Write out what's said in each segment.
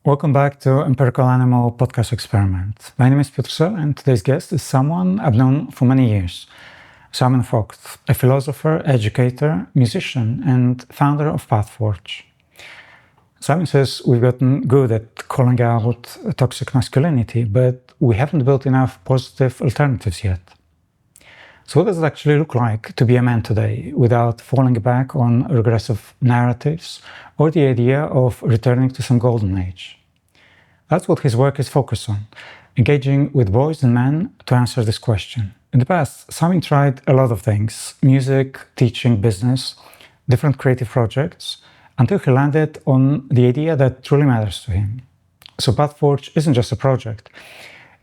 Welcome back to Empirical Animal Podcast Experiment. My name is Piotr, and today's guest is someone I've known for many years. Simon Fok, a philosopher, educator, musician, and founder of PathForge. Simon says we've gotten good at calling out toxic masculinity, but we haven't built enough positive alternatives yet. So what does it actually look like to be a man today without falling back on regressive narratives or the idea of returning to some golden age? That's what his work is focused on, engaging with boys and men to answer this question. In the past, Simon tried a lot of things: music, teaching, business, different creative projects, until he landed on the idea that truly matters to him. So PathForge isn't just a project.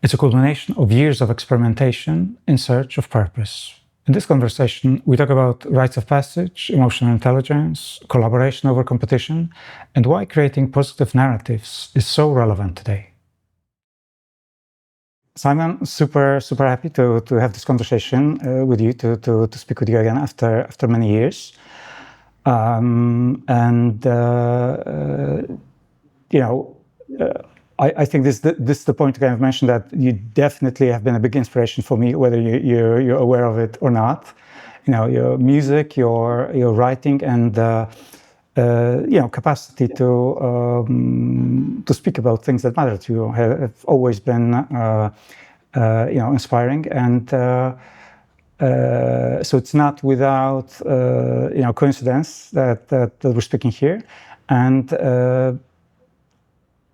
It's a culmination of years of experimentation in search of purpose. In this conversation, we talk about rites of passage, emotional intelligence, collaboration over competition, and why creating positive narratives is so relevant today. Simon, super happy to have this conversation with you, to speak with you again after many years. I think this is the point I've mentioned, that you definitely have been a big inspiration for me, whether you're aware of it or not. Your music, your writing, and capacity to speak about things that matter to you have always been inspiring. And so it's not without coincidence that we're speaking here. And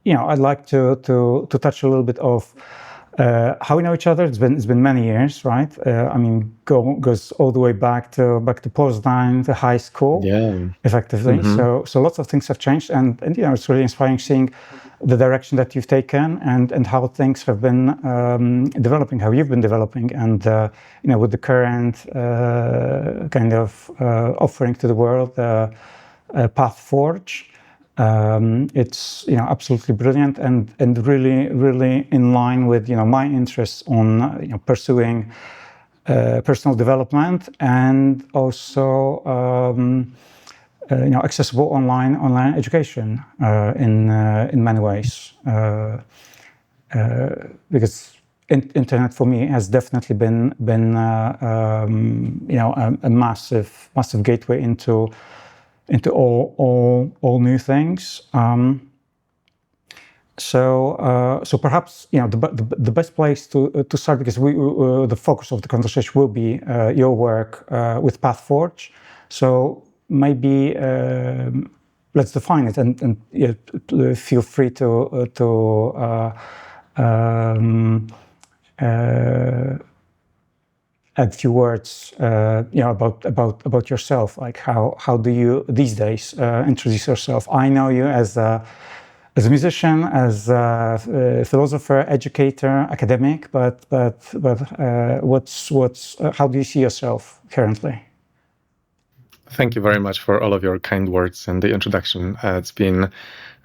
I'd like to touch a little bit of how we know each other. It's been many years, right? Goes all the way back to Poznań, to high school, effectively. Mm-hmm. So lots of things have changed, and it's really inspiring seeing the direction that you've taken and how things have been developing, how you've been developing, and with the current kind of offering to the world, PathForge. It's absolutely brilliant and really in line with my interests on pursuing personal development, and also accessible online education in many ways, because internet for me has definitely been a massive gateway into all new things. So perhaps the best place to start, because the focus of the conversation will be your work with PathForge. So maybe let's define it, and feel free to add a few words, about yourself. Like how do you these days introduce yourself? I know you as a musician, as a philosopher, educator, academic, but how do you see yourself currently? Thank you very much for all of your kind words and the introduction. It's been,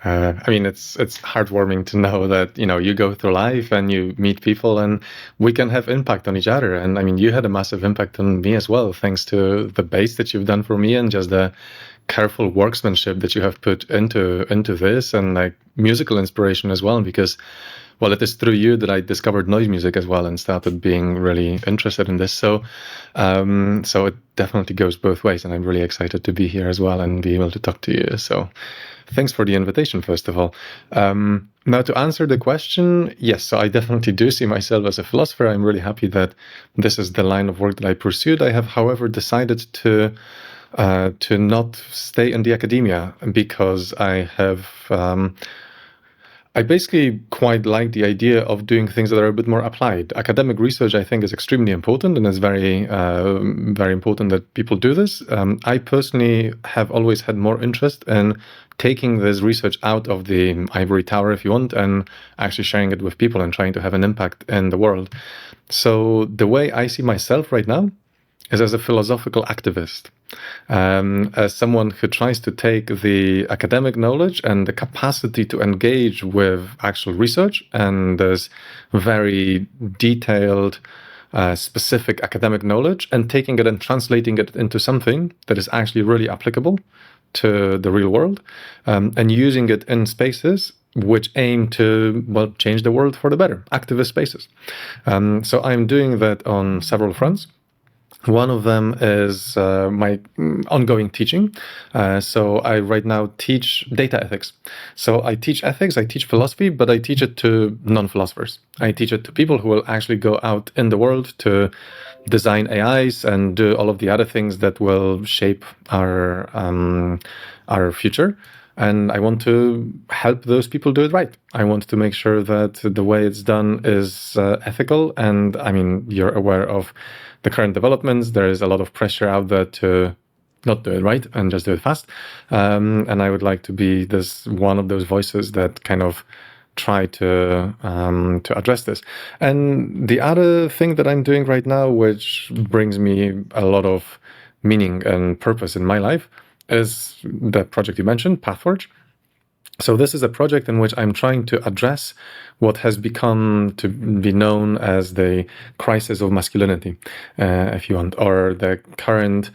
it's heartwarming to know that, you go through life and you meet people and we can have impact on each other. And you had a massive impact on me as well, thanks to the bass that you've done for me and just the careful workmanship that you have put into this, and like musical inspiration as well, because it is through you that I discovered noise music as well and started being really interested in this. So it definitely goes both ways, and I'm really excited to be here as well and be able to talk to you. So thanks for the invitation, first of all. Now, to answer the question, yes, so I definitely do see myself as a philosopher. I'm really happy that this is the line of work that I pursued. I have, however, decided to not stay in the academia, because I basically quite like the idea of doing things that are a bit more applied. Academic research, I think, is extremely important, and it's very important that people do this. I personally have always had more interest in taking this research out of the ivory tower, if you want, and actually sharing it with people and trying to have an impact in the world. So the way I see myself right now is as a philosophical activist, as someone who tries to take the academic knowledge and the capacity to engage with actual research and this very detailed, specific academic knowledge, and taking it and translating it into something that is actually really applicable to the real world, and using it in spaces which aim to, well, change the world for the better, activist spaces. So I'm doing that on several fronts. One of them is my ongoing teaching. So I right now teach data ethics. So I teach ethics, I teach philosophy, but I teach it to non-philosophers. I teach it to people who will actually go out in the world to design AIs and do all of the other things that will shape our future. And I want to help those people do it right. I want to make sure that the way it's done is ethical. And I mean, you're aware of the current developments. There is a lot of pressure out there to not do it right and just do it fast. And I would like to be one of those voices that kind of try to address this. And the other thing that I'm doing right now, which brings me a lot of meaning and purpose in my life, is the project you mentioned, PathForge. So this is a project in which I'm trying to address what has become to be known as the crisis of masculinity, if you want, or the current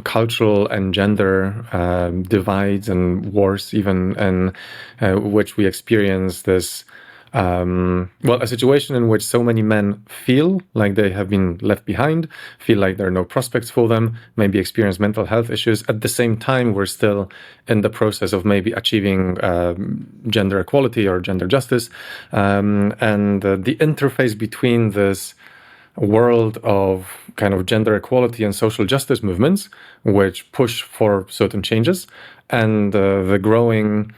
cultural and gender divides and wars, even, in which we experience this a situation in which so many men feel like they have been left behind, feel like there are no prospects for them, maybe experience mental health issues. At the same time, we're still in the process of maybe achieving gender equality or gender justice. And the interface between this world of kind of gender equality and social justice movements, which push for certain changes, and the growing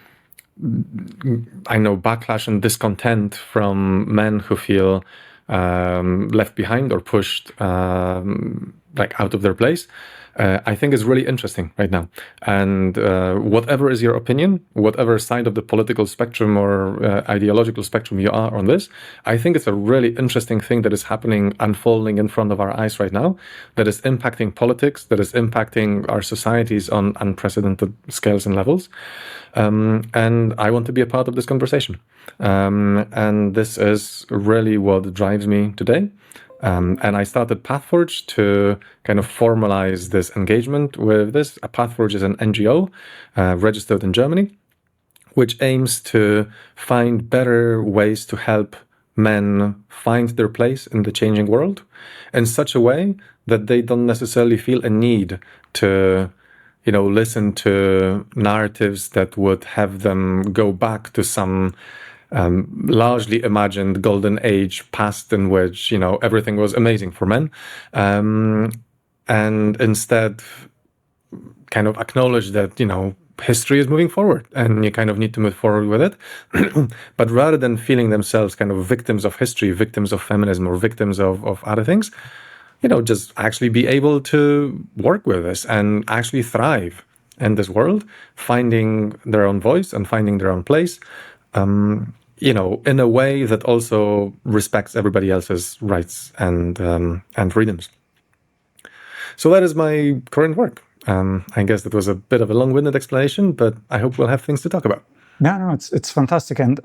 backlash and discontent from men who feel left behind or pushed out of their place, I think is really interesting right now. And whatever is your opinion, whatever side of the political spectrum or ideological spectrum you are on this, I think it's a really interesting thing that is happening, unfolding in front of our eyes right now, that is impacting politics, that is impacting our societies on unprecedented scales and levels. And I want to be a part of this conversation. And this is really what drives me today. And I started PathForge to kind of formalize this engagement with this. PathForge is an NGO registered in Germany, which aims to find better ways to help men find their place in the changing world in such a way that they don't necessarily feel a need to listen to narratives that would have them go back to some largely imagined golden age past in which, everything was amazing for men. And instead kind of acknowledge that, history is moving forward and you kind of need to move forward with it. But rather than feeling themselves kind of victims of history, victims of feminism, or victims of other things, just actually be able to work with this and actually thrive in this world, finding their own voice and finding their own place, in a way that also respects everybody else's rights and freedoms. So that is my current work. I guess that was a bit of a long-winded explanation, but I hope we'll have things to talk about. No, it's fantastic. And,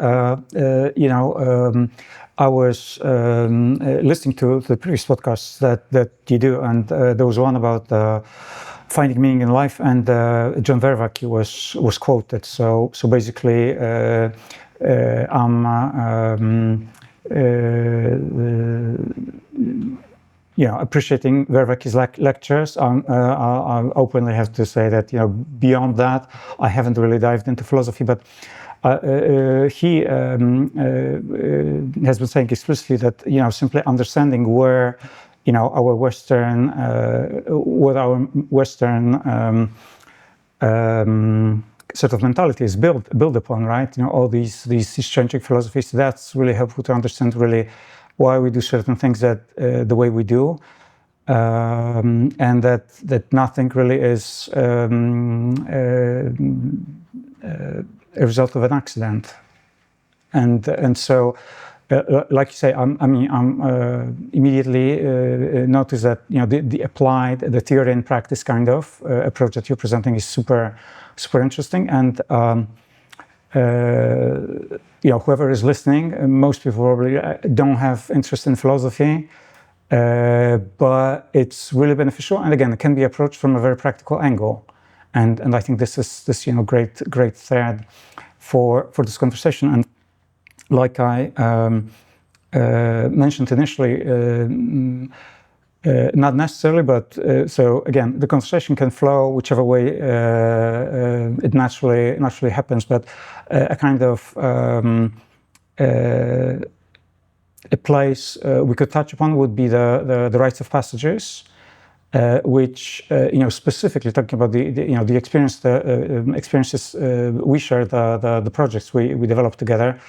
I was listening to the previous podcasts that you do, and there was one about finding meaning in life, and John Vervaeke was quoted. So basically, I'm appreciating Vervaeke's lectures. I openly have to say that beyond that, I haven't really dived into philosophy, but he has been saying explicitly that simply understanding where our Western sort of mentality is built upon, right? All these changing philosophies. That's really helpful to understand really why we do certain things the way we do, and that nothing really is a result of an accident, and so, like you say, I'm immediately notice that the applied, the theory and practice kind of approach that you're presenting is super interesting, and whoever is listening, most people probably don't have interest in philosophy, but it's really beneficial, and again, it can be approached from a very practical angle. And I think this is this great thread for this conversation. And like I mentioned initially, not necessarily, but so again, the conversation can flow whichever way it naturally happens. But a kind of a place we could touch upon would be the rites of passages, which specifically talking about the experiences we share, the projects we developed together,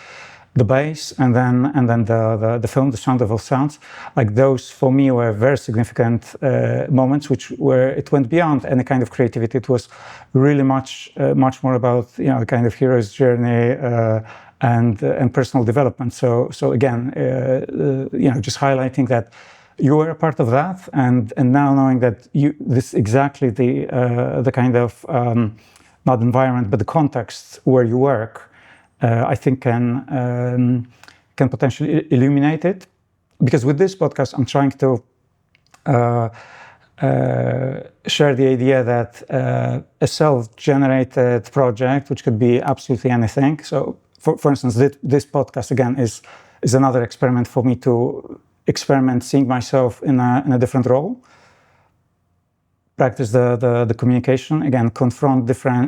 the bass, and then the film, The Sound of All Sounds. Like those for me were very significant moments, where it went beyond any kind of creativity. It was really much more about the kind of hero's journey and personal development. So again, just highlighting that you were a part of that, and now knowing that this exactly the kind of not environment but the context where you work, I think can potentially illuminate it. Because with this podcast, I'm trying to share the idea that a self-generated project, which could be absolutely anything. So, for instance, this podcast again is another experiment for me to experiment, seeing myself in a different role, practice the communication, again, confront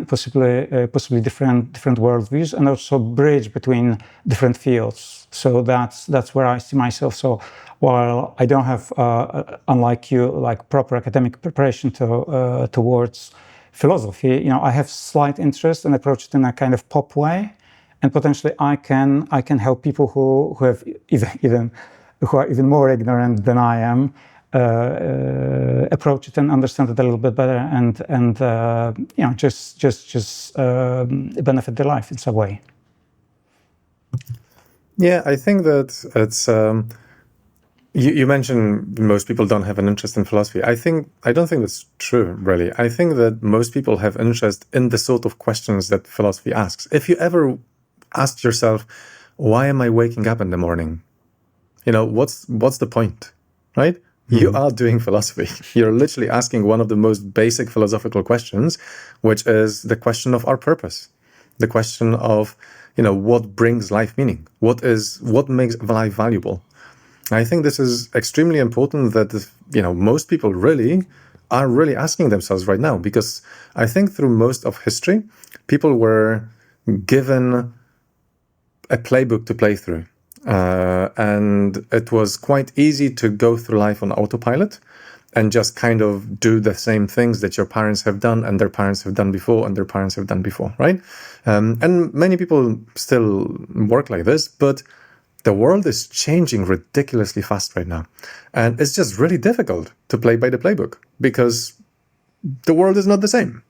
possibly different worldviews, and also bridge between different fields. So that's where I see myself. So while I don't have, unlike you, like proper academic preparation towards philosophy, I have slight interest and approach it in a kind of pop way, and potentially I can help people who have who are even more ignorant than I am, approach it and understand it a little bit better, and just benefit their life in some way. Yeah, I think that it's. You mentioned most people don't have an interest in philosophy. I don't think that's true, really. I think that most people have interest in the sort of questions that philosophy asks. If you ever asked yourself, why am I waking up in the morning? What's the point, right? Mm-hmm. You are doing philosophy. You're literally asking one of the most basic philosophical questions, which is the question of our purpose, the question of, what brings life meaning, what makes life valuable. I think this is extremely important that, most people are really asking themselves right now, because I think through most of history, people were given a playbook to play through. And it was quite easy to go through life on autopilot and just kind of do the same things that your parents have done and their parents have done before and their parents have done before, right? And many people still work like this, but the world is changing ridiculously fast right now. And it's just really difficult to play by the playbook because the world is not the same.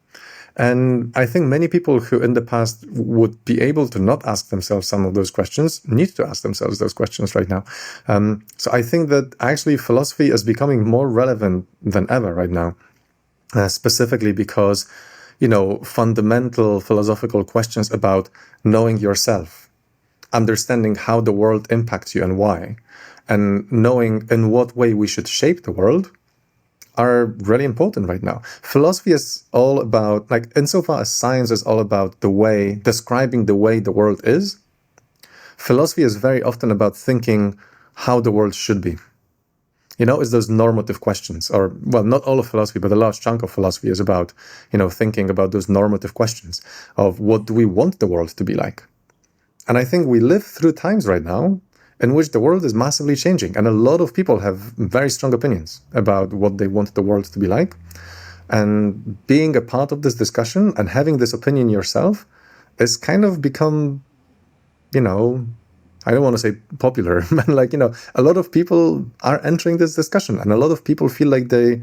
And I think many people who in the past would be able to not ask themselves some of those questions need to ask themselves those questions right now. So I think that actually philosophy is becoming more relevant than ever right now, specifically because, fundamental philosophical questions about knowing yourself, understanding how the world impacts you and why, and knowing in what way we should shape the world are really important right now. Philosophy is all about, insofar as science is all about describing the way the world is, philosophy is very often about thinking how the world should be. It's those normative questions, or, well, not all of philosophy, but a large chunk of philosophy is about, thinking about those normative questions of what do we want the world to be like. And I think we live through times right now in which the world is massively changing. And a lot of people have very strong opinions about what they want the world to be like. And being a part of this discussion and having this opinion yourself is kind of become, I don't want to say popular, but a lot of people are entering this discussion and a lot of people feel like they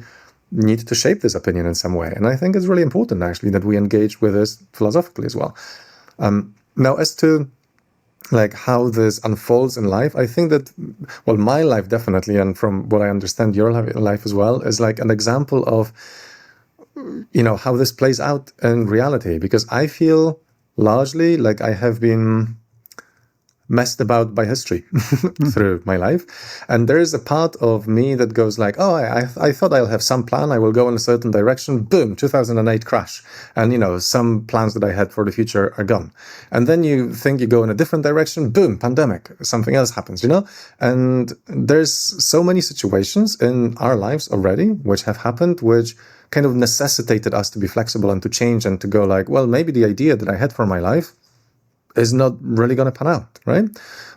need to shape this opinion in some way. And I think it's really important, actually, that we engage with this philosophically as well. Now, as to how this unfolds in life, I think that, well, my life definitely, and from what I understand, your life as well, is an example of, how this plays out in reality. Because I feel largely like I have been messed about by history through my life. And there is a part of me that goes like, oh, I thought I'll have some plan. I will go in a certain direction. Boom, 2008 crash. And, some plans that I had for the future are gone. And then you think you go in a different direction. Boom, pandemic. Something else happens, And there's so many situations in our lives already which have happened, which kind of necessitated us to be flexible and to change and to go like, well, maybe the idea that I had for my life is not really going to pan out, right?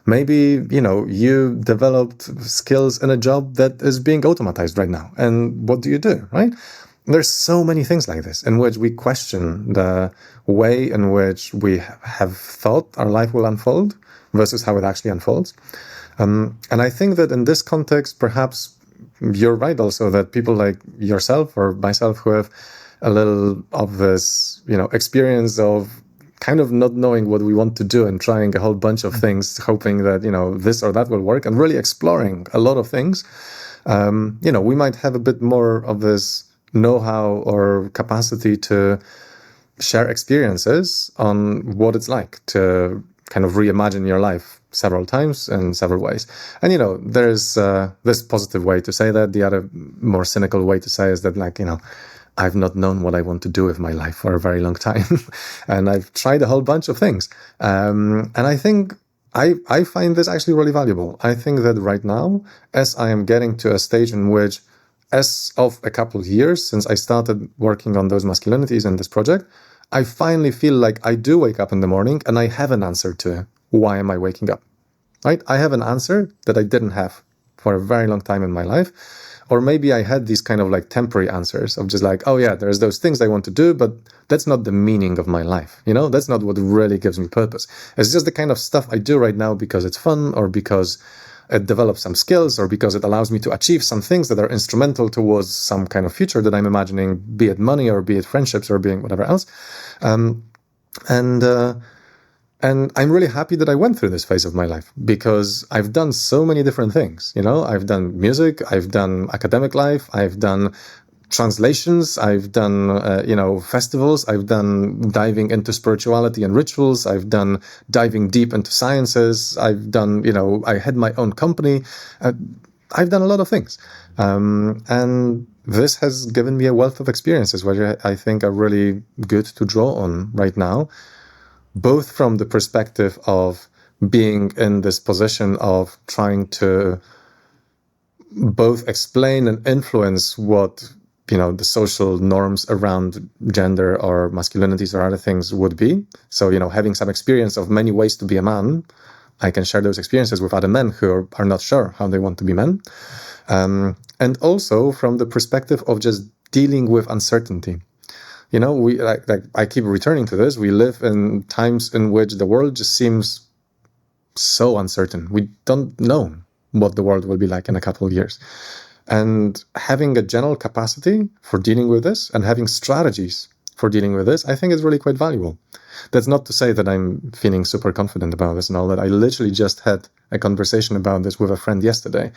Maybe, you developed skills in a job that is being automatized right now. And what do you do, right? There's so many things like this in which we question the way in which we have thought our life will unfold versus how it actually unfolds. And I think that in this context, perhaps you're right also that people like yourself or myself who have a little of this, experience of kind of not knowing what we want to do and trying a whole bunch of things, hoping that, this or that will work and really exploring a lot of things. We might have a bit more of this know-how or capacity to share experiences on what it's like to kind of reimagine your life several times in several ways. And, there's this positive way to say that. The other more cynical way to say is that, like, I've not known what I want to do with my life for a very long time. And I've tried a whole bunch of things. And I think I find this actually really valuable. I think that right now, as I am getting to a stage in which, as of a couple of years since I started working on those masculinities in this project, I finally feel like I do wake up in the morning and I have an answer to why am I waking up, right? I have an answer that I didn't have for a very long time in my life. Or maybe I had these kind of like temporary answers of just like, oh yeah, there's those things I want to do, but that's not the meaning of my life. That's not what really gives me purpose. It's just the kind of stuff I do right now because it's fun or because it develops some skills or because it allows me to achieve some things that are instrumental towards some kind of future that I'm imagining, be it money or be it friendships or being whatever else. And I'm really happy that I went through this phase of my life because I've done so many different things. I've done music, I've done academic life, I've done translations, I've done, festivals, I've done diving into spirituality and rituals, I've done diving deep into sciences, I've done, I had my own company. I've done a lot of things. And this has given me a wealth of experiences, which I think are really good to draw on right now. Both from the perspective of being in this position of trying to both explain and influence what, the social norms around gender or masculinities or other things would be. So, having some experience of many ways to be a man, I can share those experiences with other men who are not sure how they want to be men. And also from the perspective of just dealing with uncertainty. We like I keep returning to this. We live in times in which the world just seems so uncertain. We don't know what the world will be like in a couple of years. And having a general capacity for dealing with this and having strategies for dealing with this, I think is really quite valuable. That's not to say that I'm feeling super confident about this and all that. I literally just had a conversation about this with a friend yesterday.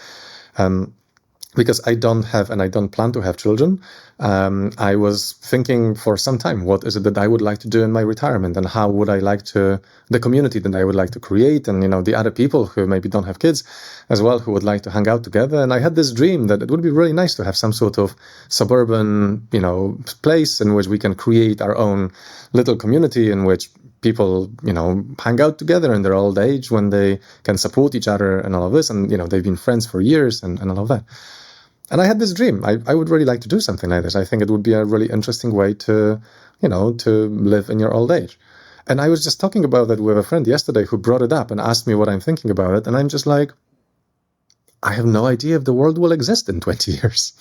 Because I don't have and I don't plan to have children, I was thinking for some time, what is it that I would like to do in my retirement and how would I like to, the community that I would like to create and, the other people who maybe don't have kids as well, who would like to hang out together. And I had this dream that it would be really nice to have some sort of suburban, place in which we can create our own little community in which people, hang out together in their old age when they can support each other and all of this. And, they've been friends for years and all of that. And I had this dream. I would really like to do something like this. I think it would be a really interesting way to, to live in your old age. And I was just talking about that with a friend yesterday who brought it up and asked me what I'm thinking about it. And I'm just like, I have no idea if the world will exist in 20 years.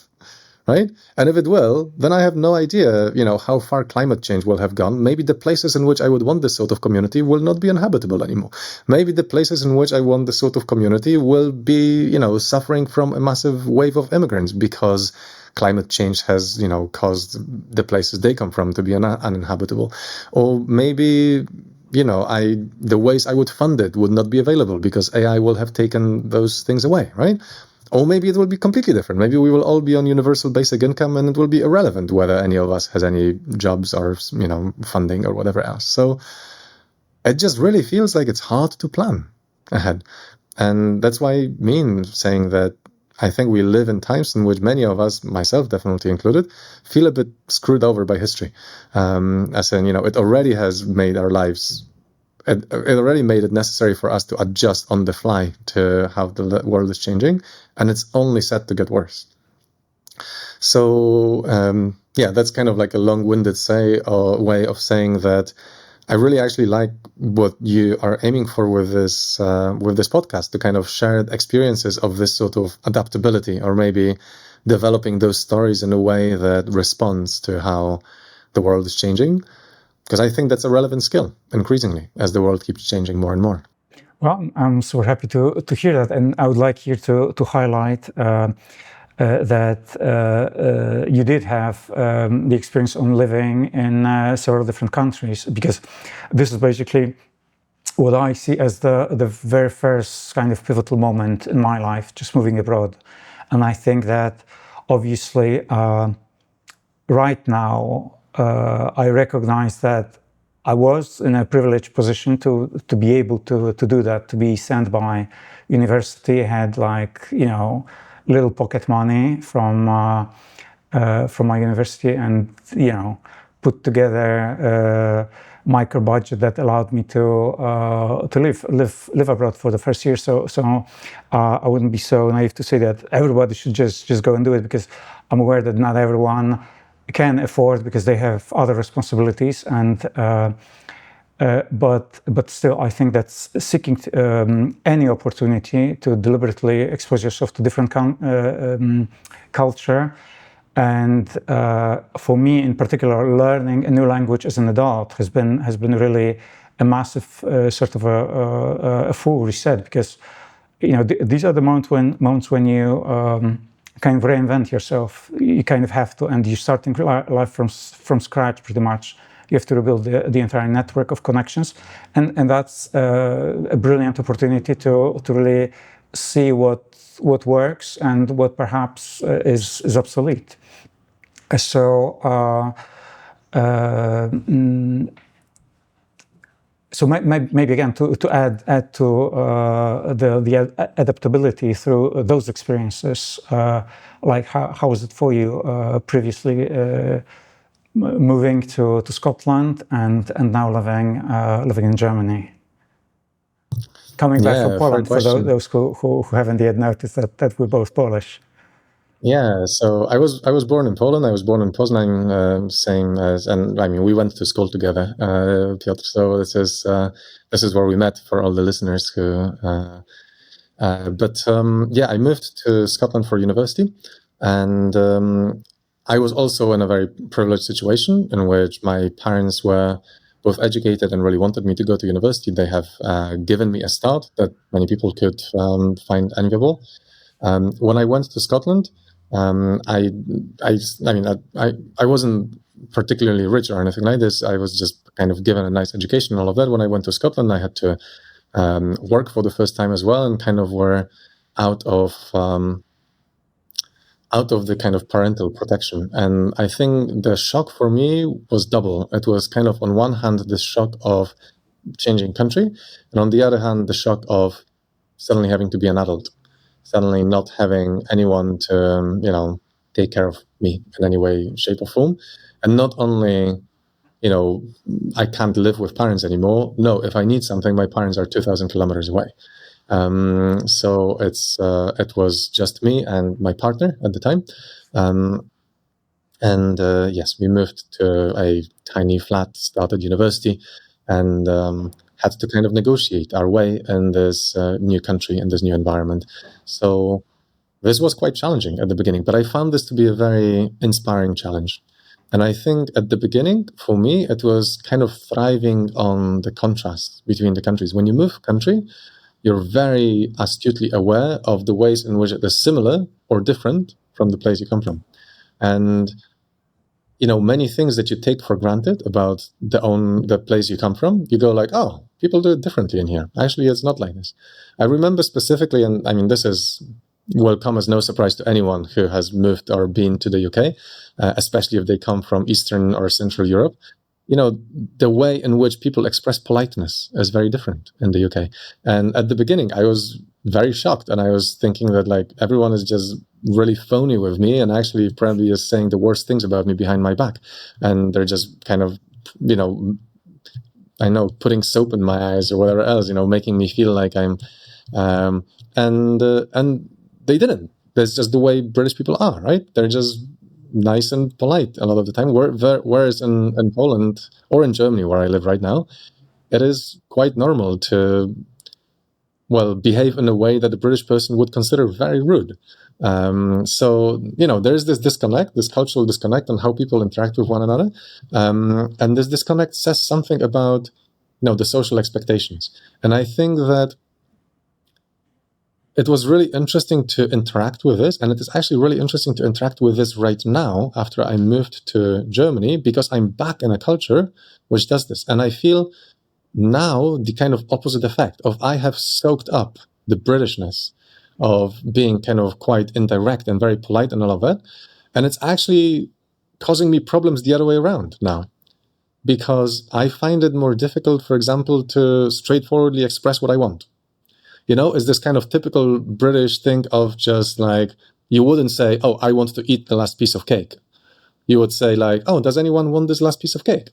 Right? And if it will, then I have no idea, how far climate change will have gone. Maybe the places in which I would want this sort of community will not be inhabitable anymore. Maybe the places in which I want this sort of community will be, suffering from a massive wave of immigrants because climate change has, caused the places they come from to be uninhabitable. Or maybe, the ways I would fund it would not be available because AI will have taken those things away, right? Or maybe it will be completely different. Maybe we will all be on universal basic income and it will be irrelevant whether any of us has any jobs or, funding or whatever else. So it just really feels like it's hard to plan. ahead. And that's why I mean saying that I think we live in times in which many of us, myself definitely included, feel a bit screwed over by history. As in, it already has made our lives, it already made it necessary for us to adjust on the fly to how the world is changing, and it's only set to get worse. So, that's kind of like a long-winded way of saying that I really actually like what you are aiming for with this podcast, to kind of share experiences of this sort of adaptability, or maybe developing those stories in a way that responds to how the world is changing, because I think that's a relevant skill increasingly as the world keeps changing more and more. Well, I'm so happy to hear that, and I would like here to highlight that you did have the experience on living in several different countries, because this is basically what I see as the very first kind of pivotal moment in my life, just moving abroad. And I think that obviously right now I recognize that I was in a privileged position to be able to do that, to be sent by university, had little pocket money from my university, and put together micro budget that allowed me to live abroad for the first year. So I wouldn't be so naive to say that everybody should just go and do it, because I'm aware that not everyone can afford, because they have other responsibilities, and but still, I think that seeking any opportunity to deliberately expose yourself to different culture, and for me in particular, learning a new language as an adult has been really a massive sort of a full reset, because these are the moments when you kind of reinvent yourself. You kind of have to, and you're starting life from scratch pretty much. You have to rebuild the entire network of connections, and that's a brilliant opportunity to really see what works and what perhaps is obsolete. So maybe again to add to the adaptability through those experiences, like how was it for you previously moving to Scotland and now living in Germany? Coming back from Poland, for those who haven't yet noticed that we're both Polish. Yeah, so I was born in Poland. I was born in Poznań, same as, and I mean we went to school together, Piotr. So this is where we met, for all the listeners who. I moved to Scotland for university, and I was also in a very privileged situation in which my parents were both educated and really wanted me to go to university. They have given me a start that many people could find enviable. When I went to Scotland, I wasn't particularly rich or anything like this. I was just kind of given a nice education and all of that. When I went to Scotland, I had to work for the first time as well, and kind of were out of the kind of parental protection. And I think the shock for me was double. It was kind of, on one hand, the shock of changing country, and on the other hand, the shock of suddenly having to be an adult, suddenly not having anyone to, take care of me in any way, shape or form. And not only, I can't live with parents anymore. No, if I need something, my parents are 2,000 kilometers away. So it was just me and my partner at the time. Yes, we moved to a tiny flat, started university, and had to kind of negotiate our way in this new country, in this new environment. So this was quite challenging at the beginning, but I found this to be a very inspiring challenge. And I think at the beginning, for me, it was kind of thriving on the contrast between the countries. When you move country, you're very astutely aware of the ways in which it is similar or different from the place you come from. And, many things that you take for granted about the place you come from, you go like, oh, people do it differently in here. Actually, it's not like this. I remember specifically, and I mean, this will come as no surprise to anyone who has moved or been to the UK, especially if they come from Eastern or Central Europe. the way in which people express politeness is very different in the UK. And at the beginning, I was very shocked, and I was thinking that like everyone is just really phony with me, and actually probably is saying the worst things about me behind my back, and they're just kind of, I know, putting soap in my eyes or whatever else, making me feel like I'm, and they didn't. That's just the way British people are, right? They're just nice and polite a lot of the time. Whereas in Poland or in Germany, where I live right now, it is quite normal to, behave in a way that a British person would consider very rude. So there's this disconnect, this cultural disconnect on how people interact with one another. And this disconnect says something about, the social expectations. And I think that it was really interesting to interact with this, and it is actually really interesting to interact with this right now after I moved to Germany, because I'm back in a culture which does this. And I feel now the kind of opposite effect of I have soaked up the Britishness of being kind of quite indirect and very polite and all of that. And it's actually causing me problems the other way around now, because I find it more difficult, for example, to straightforwardly express what I want. Is this kind of typical British thing of just like, you wouldn't say, oh, I want to eat the last piece of cake. You would say like, oh, does anyone want this last piece of cake?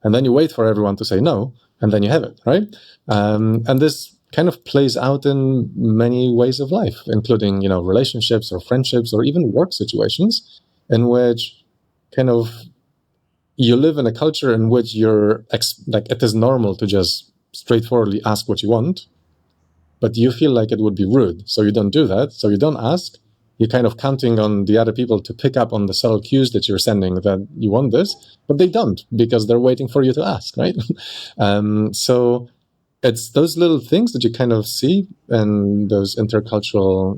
And then you wait for everyone to say no, and then you have it, right? And this kind of plays out in many ways of life, including, relationships or friendships or even work situations, in which kind of you live in a culture in which it is normal to just straightforwardly ask what you want, but you feel like it would be rude, so you don't do that, so you don't ask. You're kind of counting on the other people to pick up on the subtle cues that you're sending that you want this, but they don't, because they're waiting for you to ask, right? So it's those little things that you kind of see in those intercultural,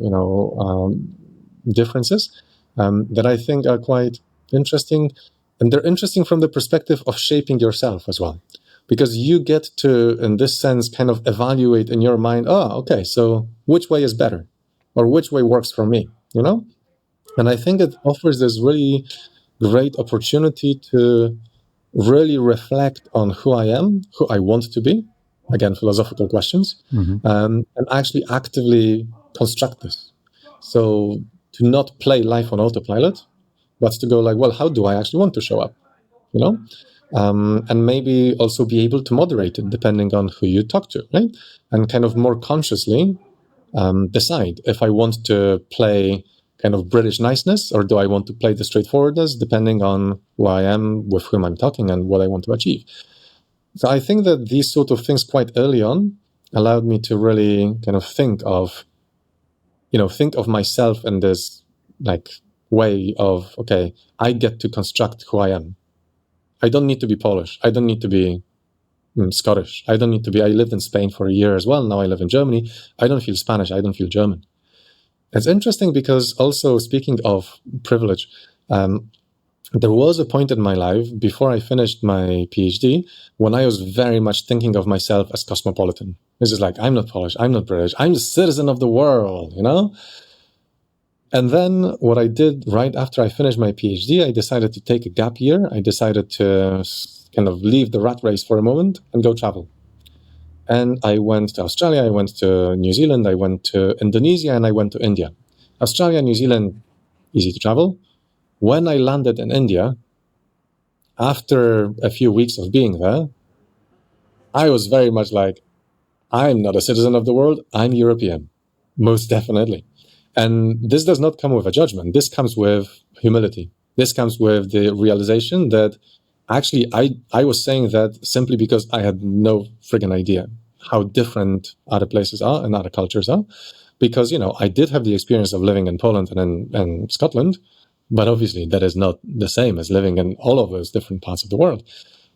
differences that I think are quite interesting. And they're interesting from the perspective of shaping yourself as well. Because you get to, in this sense, kind of evaluate in your mind, okay, so which way is better? Or which way works for me, And I think it offers this really great opportunity to really reflect on who I am, who I want to be. Again, philosophical questions. And actually actively construct this. So to not play life on autopilot, but to go like, well, how do I actually want to show up? And maybe also be able to moderate it depending on who you talk to, right? And kind of more consciously decide if I want to play kind of British niceness, or do I want to play the straightforwardness, depending on who I am, with whom I'm talking, and what I want to achieve. So I think that these sort of things quite early on allowed me to really kind of think of myself in this like way of, okay, I get to construct who I am. I don't need to be Polish. I don't need to be Scottish. I lived in Spain for a year as well. Now I live in Germany. I don't feel Spanish. I don't feel German. It's interesting because also, speaking of privilege, there was a point in my life before I finished my PhD when I was very much thinking of myself as cosmopolitan. It's just like, I'm not Polish. I'm not British. I'm a citizen of the world, And then what I did right after I finished my PhD, I decided to take a gap year. I decided to kind of leave the rat race for a moment and go travel. And I went to Australia, I went to New Zealand, I went to Indonesia, and I went to India. Australia, New Zealand, easy to travel. When I landed in India, after a few weeks of being there, I was very much like, I'm not a citizen of the world, I'm European, most definitely. And this does not come with a judgment. This comes with humility. This comes with the realization that actually I was saying that simply because I had no friggin' idea how different other places are and other cultures are. Because, I did have the experience of living in Poland and in Scotland, but obviously that is not the same as living in all of those different parts of the world.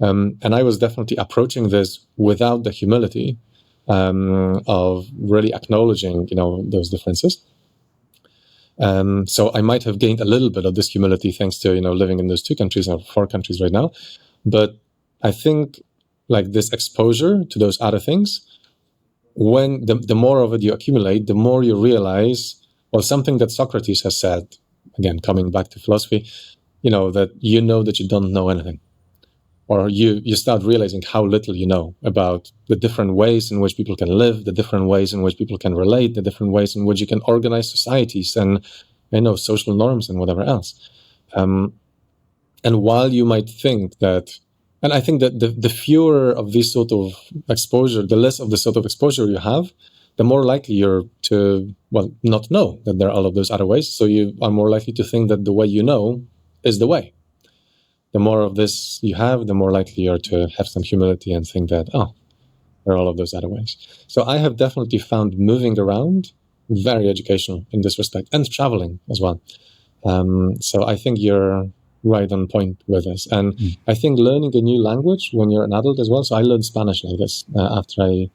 And I was definitely approaching this without the humility of really acknowledging, those differences. So I might have gained a little bit of this humility thanks to, living in those 2 countries or 4 countries right now. But I think like this exposure to those other things, when the more of it you accumulate, the more you realize, well, something that Socrates has said, again, coming back to philosophy, that you don't know anything. or you start realizing how little you know about the different ways in which people can live, the different ways in which people can relate, the different ways in which you can organize societies and, social norms and whatever else. And while you might think that, and I think that the fewer of this sort of exposure, the less of the sort of exposure you have, the more likely you're to, not know that there are all of those other ways. So you are more likely to think that the way you know is the way. The more of this you have, the more likely you're to have some humility and think that, there are all of those other ways. So I have definitely found moving around very educational in this respect, and traveling as well. So I think you're right on point with this. And I think learning a new language when you're an adult as well. So I learned Spanish like this after I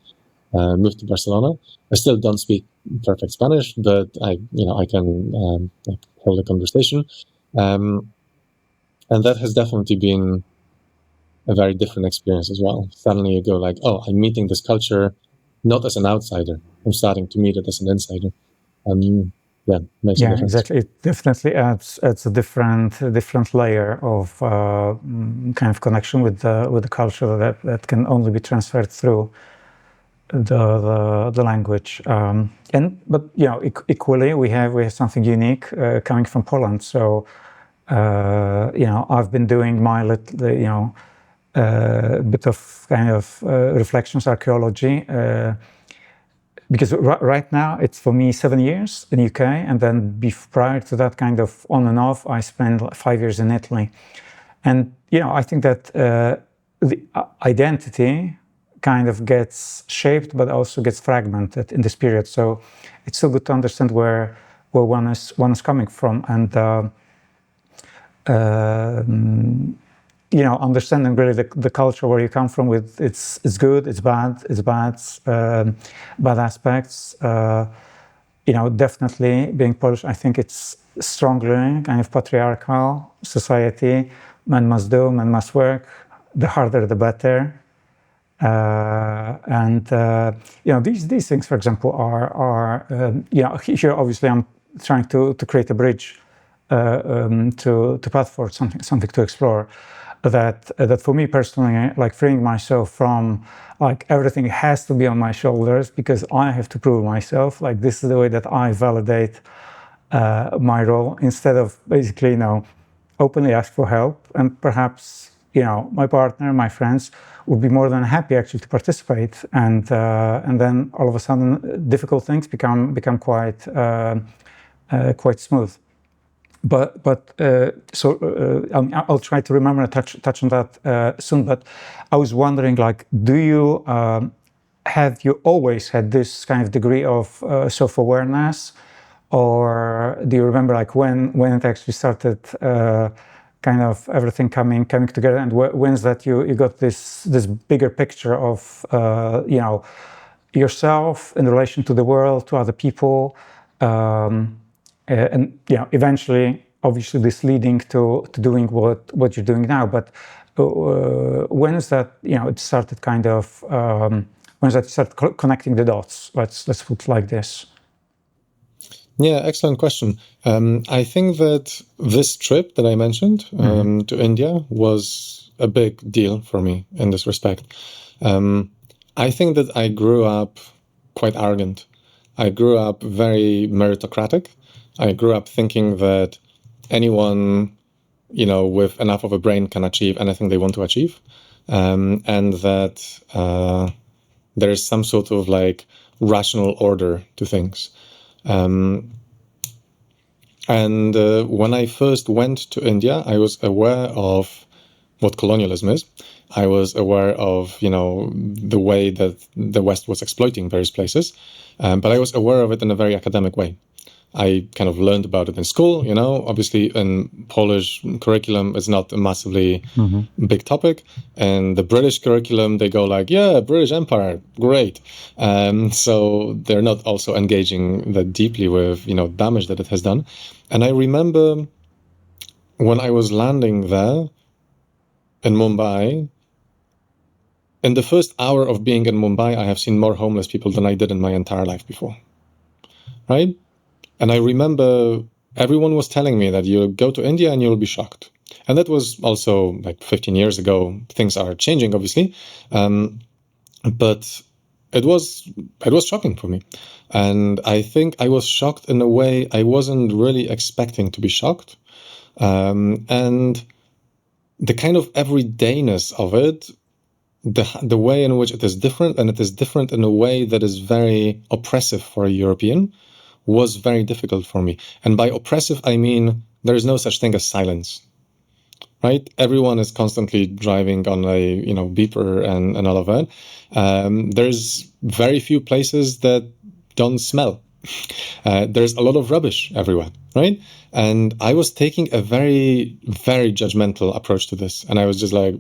moved to Barcelona. I still don't speak perfect Spanish, but I can hold a conversation. And that has definitely been a very different experience as well. Suddenly you go like, I'm meeting this culture not as an outsider. I'm starting to meet it as an insider. Makes a difference. Exactly. It definitely adds a different layer of kind of connection with the culture that can only be transferred through the language. But equally we have something unique coming from Poland. So I've been doing my bit of kind of reflections, archaeology, because right now it's for me 7 years in UK, and then prior to that, kind of on and off, I spent 5 years in Italy. And I think that the identity kind of gets shaped, but also gets fragmented in this period. So it's still good to understand where one is coming from, and understanding really the culture where you come from, with its good, its bad aspects. Definitely being Polish, I think it's strongly kind of patriarchal society. Man must do, man must work. The harder, the better. These things, for example, are here. Obviously, I'm trying to create a bridge to PathForge, something to explore. That for me personally, like freeing myself from like everything has to be on my shoulders because I have to prove myself. Like this is the way that I validate my role, instead of basically openly ask for help, and perhaps my partner, my friends would be more than happy actually to participate, and then all of a sudden difficult things become quite smooth. I'll try to remember and touch on that soon. But I was wondering, like, have you always had this kind of degree of self-awareness, or do you remember like when it actually started, kind of everything coming together, and when's that you got this bigger picture of yourself in relation to the world, to other people, and eventually, obviously, this leading to doing what you're doing now. But when is that it started kind of when does that start connecting the dots? Let's put it like this. Yeah, excellent question. I think that this trip that I mentioned to India was a big deal for me in this respect. I think that I grew up quite arrogant. I grew up very meritocratic. I grew up thinking that anyone, with enough of a brain can achieve anything they want to achieve, and that there is some sort of like rational order to things. And when I first went to India, I was aware of what colonialism is. I was aware of, the way that the West was exploiting various places, but I was aware of it in a very academic way. I kind of learned about it in school, obviously in Polish curriculum, it's not a massively big topic. And the British curriculum, they go like, yeah, British Empire, great. So they're not also engaging that deeply with, damage that it has done. And I remember when I was landing there in Mumbai, in the first hour of being in Mumbai, I have seen more homeless people than I did in my entire life before, right? And I remember everyone was telling me that you'll go to India and you'll be shocked. And that was also like 15 years ago. Things are changing, obviously. But it was shocking for me. And I think I was shocked in a way I wasn't really expecting to be shocked. And the kind of everydayness of it, the way in which it is different, and it is different in a way that is very oppressive for a European, was very difficult for me. And by oppressive, I mean there is no such thing as silence, right? Everyone is constantly driving on a beeper and all of that. There's very few places that don't smell. There's a lot of rubbish everywhere, right? And I was taking a very, very judgmental approach to this. And I was just like,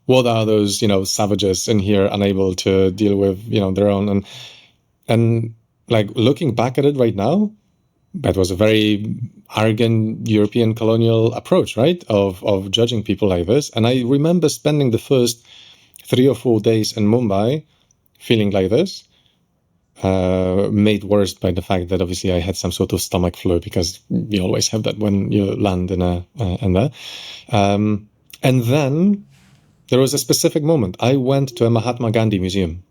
what are those, savages in here unable to deal with, their own? And like looking back at it right now, that was a very arrogant European colonial approach, right? Of judging people like this. And I remember spending the first 3 or 4 days in Mumbai feeling like this, made worse by the fact that obviously I had some sort of stomach flu, because you always have that when you land in there. And then there was a specific moment. I went to a Mahatma Gandhi museum.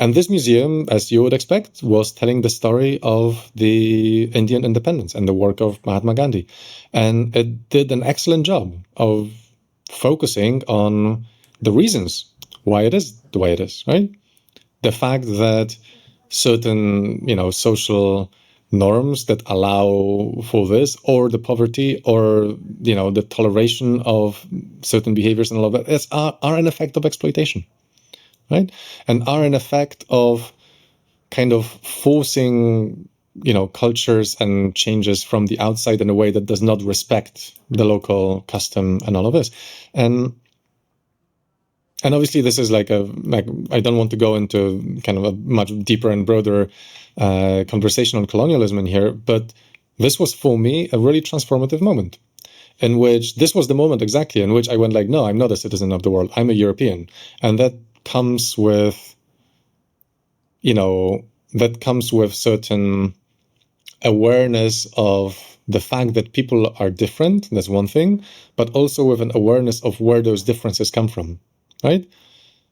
And this museum, as you would expect, was telling the story of the Indian independence and the work of Mahatma Gandhi. And it did an excellent job of focusing on the reasons why it is the way it is, right? The fact that certain, social norms that allow for this, or the poverty, or, the toleration of certain behaviors and all of that, are an effect of exploitation. Right? And are an effect of kind of forcing, cultures and changes from the outside in a way that does not respect the local custom and all of this. And obviously this is I don't want to go into kind of a much deeper and broader conversation on colonialism in here, but this was for me a really transformative moment, in which this was the moment exactly in which I went like, no, I'm not a citizen of the world. I'm a European. And that comes with, certain awareness of the fact that people are different. That's one thing, but also with an awareness of where those differences come from, right?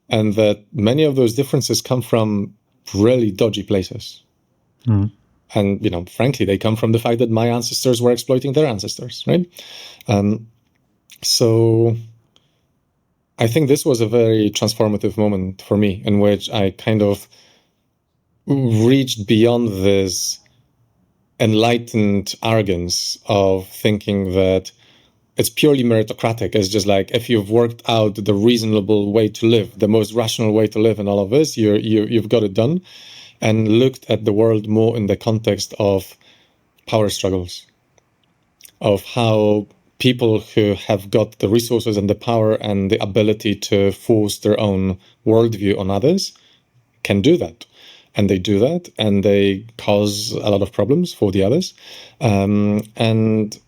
And that many of those differences come from really dodgy places. Mm. And, frankly, they come from the fact that my ancestors were exploiting their ancestors, right? So I think this was a very transformative moment for me, in which I kind of reached beyond this enlightened arrogance of thinking that it's purely meritocratic. It's just like, if you've worked out the reasonable way to live, the most rational way to live, and all of this, you've got it done. And looked at the world more in the context of power struggles, of how people who have got the resources and the power and the ability to force their own worldview on others can do that. And they do that, and they cause a lot of problems for the others. And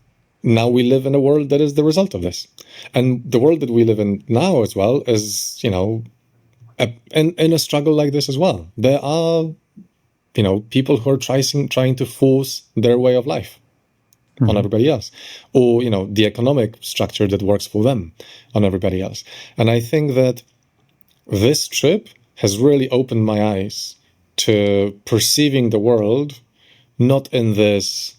now we live in a world that is the result of this. And the world that we live in now as well is, in a struggle like this as well. There are, people who are trying to force their way of life on everybody else, or, the economic structure that works for them on everybody else. And I think that this trip has really opened my eyes to perceiving the world not in this,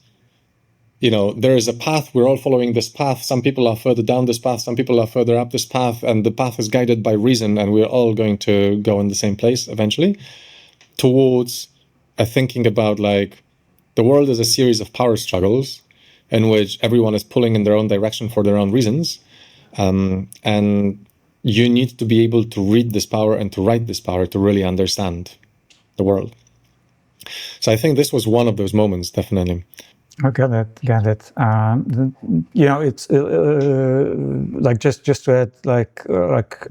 there is a path, we're all following this path. Some people are further down this path, some people are further up this path, and the path is guided by reason, and we're all going to go in the same place eventually, towards a thinking about the world is a series of power struggles in which everyone is pulling in their own direction for their own reasons. And you need to be able to read this power and to write this power to really understand the world. So I think this was one of those moments, definitely. I got it. It's just to add like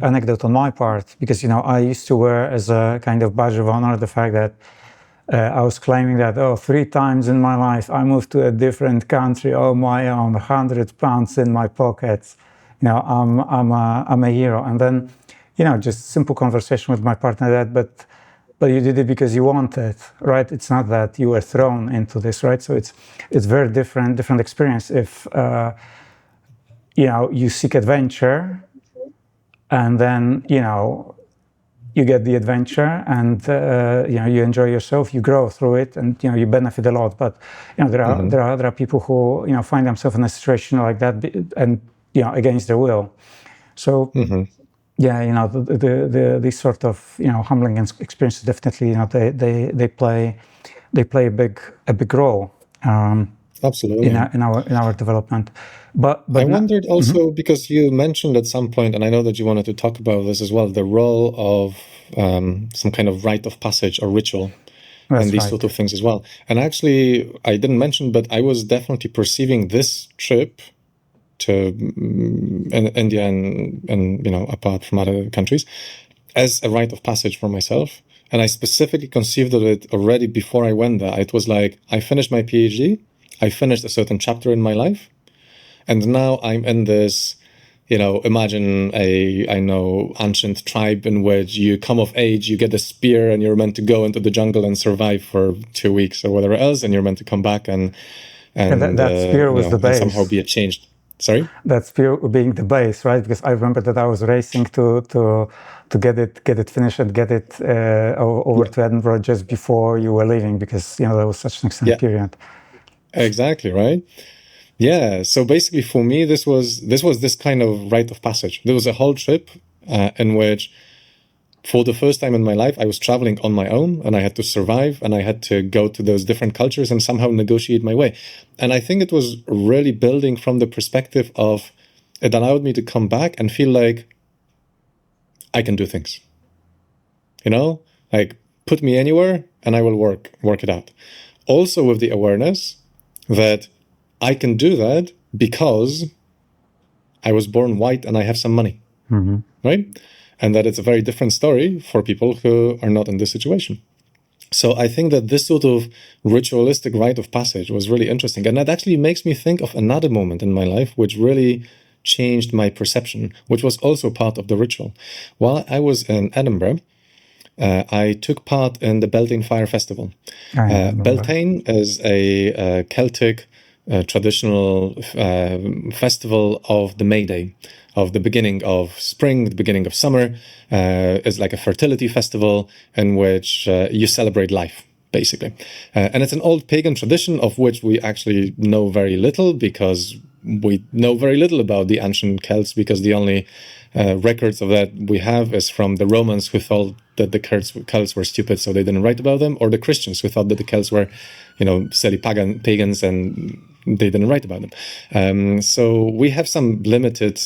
anecdote on my part, because I used to wear as a kind of badge of honor the fact that I was claiming that 3 times in my life I moved to a different country. Oh my own, 100 pounds in my pockets. I'm a hero. And then just simple conversation with my partner that, but you did it because you wanted, right? It's not that you were thrown into this, right? So it's very different experience if you seek adventure, and then, you get the adventure, and you enjoy yourself, you grow through it, and you benefit a lot. But there are people who find themselves in a situation like that, and against their will. So these sort of humbling experiences definitely they play a big role. Absolutely. In our development. But I wondered also, because you mentioned at some point, and I know that you wanted to talk about this as well, the role of some kind of rite of passage or ritual. That's and these right. sort of things as well. And actually, I didn't mention, but I was definitely perceiving this trip to India and apart from other countries as a rite of passage for myself. And I specifically conceived of it already before I went there. It was like, I finished my PhD, I finished a certain chapter in my life, and now I'm in this, imagine a ancient tribe in which you come of age, you get a spear, and you're meant to go into the jungle and survive for 2 weeks or whatever else, and you're meant to come back and that spear was the base. and somehow be changed. Sorry? That spear being the base, right? Because I remember that I was racing to get it finished and get it over to Edinburgh just before you were leaving, because there was such an extended period. Exactly, right? Yeah. So basically, for me, this was this kind of rite of passage. There was a whole trip in which, for the first time in my life, I was traveling on my own, and I had to survive, and I had to go to those different cultures and somehow negotiate my way. And I think it was really building from the perspective of, it allowed me to come back and feel like I can do things. Like, put me anywhere and I will work it out. Also with the awareness that I can do that because I was born white and I have some money, right? And that it's a very different story for people who are not in this situation. So I think that this sort of ritualistic rite of passage was really interesting. And that actually makes me think of another moment in my life which really changed my perception, which was also part of the ritual. While I was in Edinburgh, I took part in the Beltane Fire Festival. Beltane is a Celtic traditional festival of the May Day, of the beginning of spring, the beginning of summer. It's like a fertility festival in which you celebrate life, basically. And it's an old pagan tradition of which we actually know very little, because we know very little about the ancient Celts, because the only records of that we have is from the Romans, who thought that the Celts were stupid, so they didn't write about them, or the Christians, who thought that the Celts were, silly pagans, and they didn't write about them. So we have some limited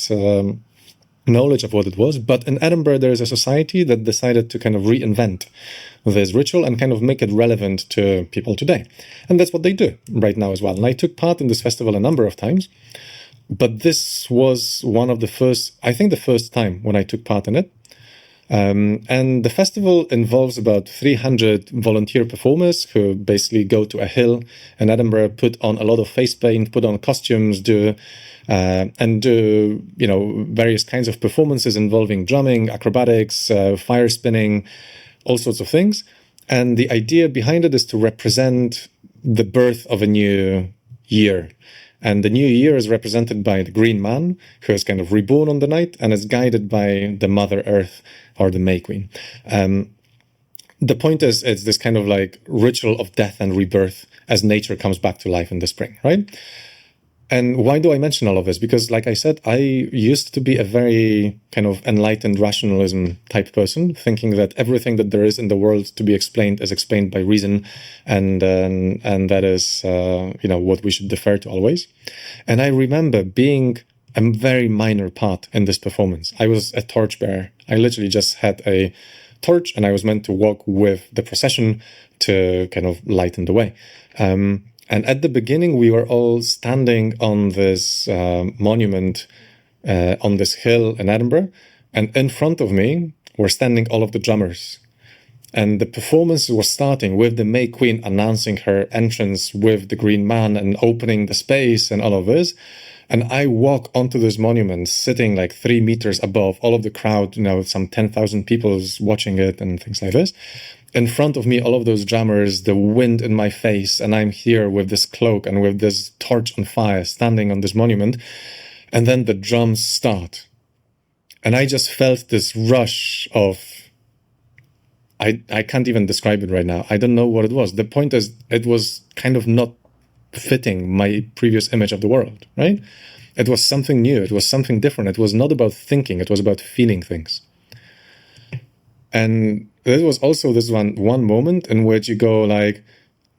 knowledge of what it was. But in Edinburgh, there is a society that decided to kind of reinvent this ritual and kind of make it relevant to people today. And that's what they do right now as well. And I took part in this festival a number of times. But this was one of the first, I think the first time when I took part in it. And the festival involves about 300 volunteer performers who basically go to a hill in Edinburgh, put on a lot of face paint, put on costumes, do various kinds of performances involving drumming, acrobatics, fire spinning, all sorts of things. And the idea behind it is to represent the birth of a new year. And the new year is represented by the Green Man, who is kind of reborn on the night and is guided by the Mother Earth, or the May Queen. The point is, it's this kind of like ritual of death and rebirth as nature comes back to life in the spring, right? And why do I mention all of this? Because, like I said, I used to be a very kind of enlightened rationalism type person, thinking that everything that there is in the world to be explained is explained by reason, and that is what we should defer to always. And I remember being a very minor part in this performance. I was a torchbearer. I literally just had a torch, and I was meant to walk with the procession to kind of lighten the way. And at the beginning, we were all standing on this monument on this hill in Edinburgh. And in front of me were standing all of the drummers. And the performance was starting with the May Queen announcing her entrance with the Green Man and opening the space and all of this. And I walk onto this monument sitting like 3 meters above all of the crowd, some 10,000 people watching it and things like this. In front of me, all of those drummers, the wind in my face, and I'm here with this cloak and with this torch on fire standing on this monument. And then the drums start. And I just felt this rush of, I can't even describe it right now. I don't know what it was. The point is, it was kind of not fitting my previous image of the world, right? It was something new. It was something different. It was not about thinking. It was about feeling things. And there was also this one moment in which you go like,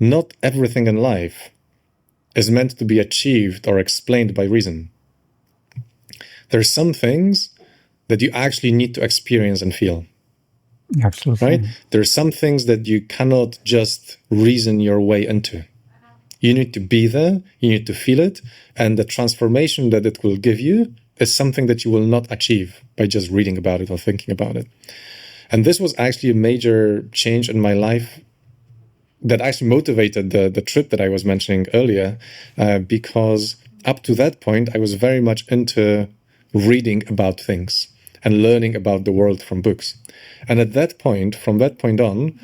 not everything in life is meant to be achieved or explained by reason. There's some things that you actually need to experience and feel. Absolutely. Right? There's some things that you cannot just reason your way into. You need to be there, you need to feel it, and the transformation that it will give you is something that you will not achieve by just reading about it or thinking about it. And this was actually a major change in my life that actually motivated the trip that I was mentioning earlier, because up to that point, I was very much into reading about things and learning about the world from books. And at that point, from that point on,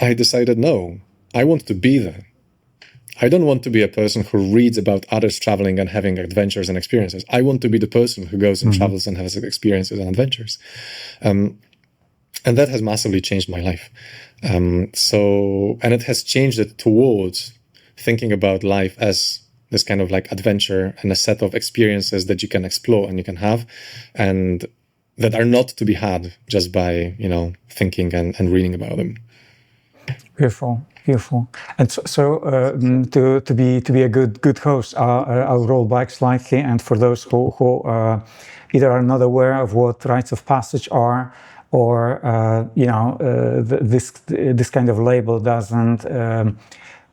I decided, no, I want to be there. I don't want to be a person who reads about others traveling and having adventures and experiences. I want to be the person who goes and travels and has experiences and adventures. And that has massively changed my life. And it has changed it towards thinking about life as this kind of like adventure and a set of experiences that you can explore and you can have, and that are not to be had just by, thinking and reading about them. Beautiful. And to be a good host, I'll roll back slightly. And for those who either are not aware of what rites of passage are, or this kind of label doesn't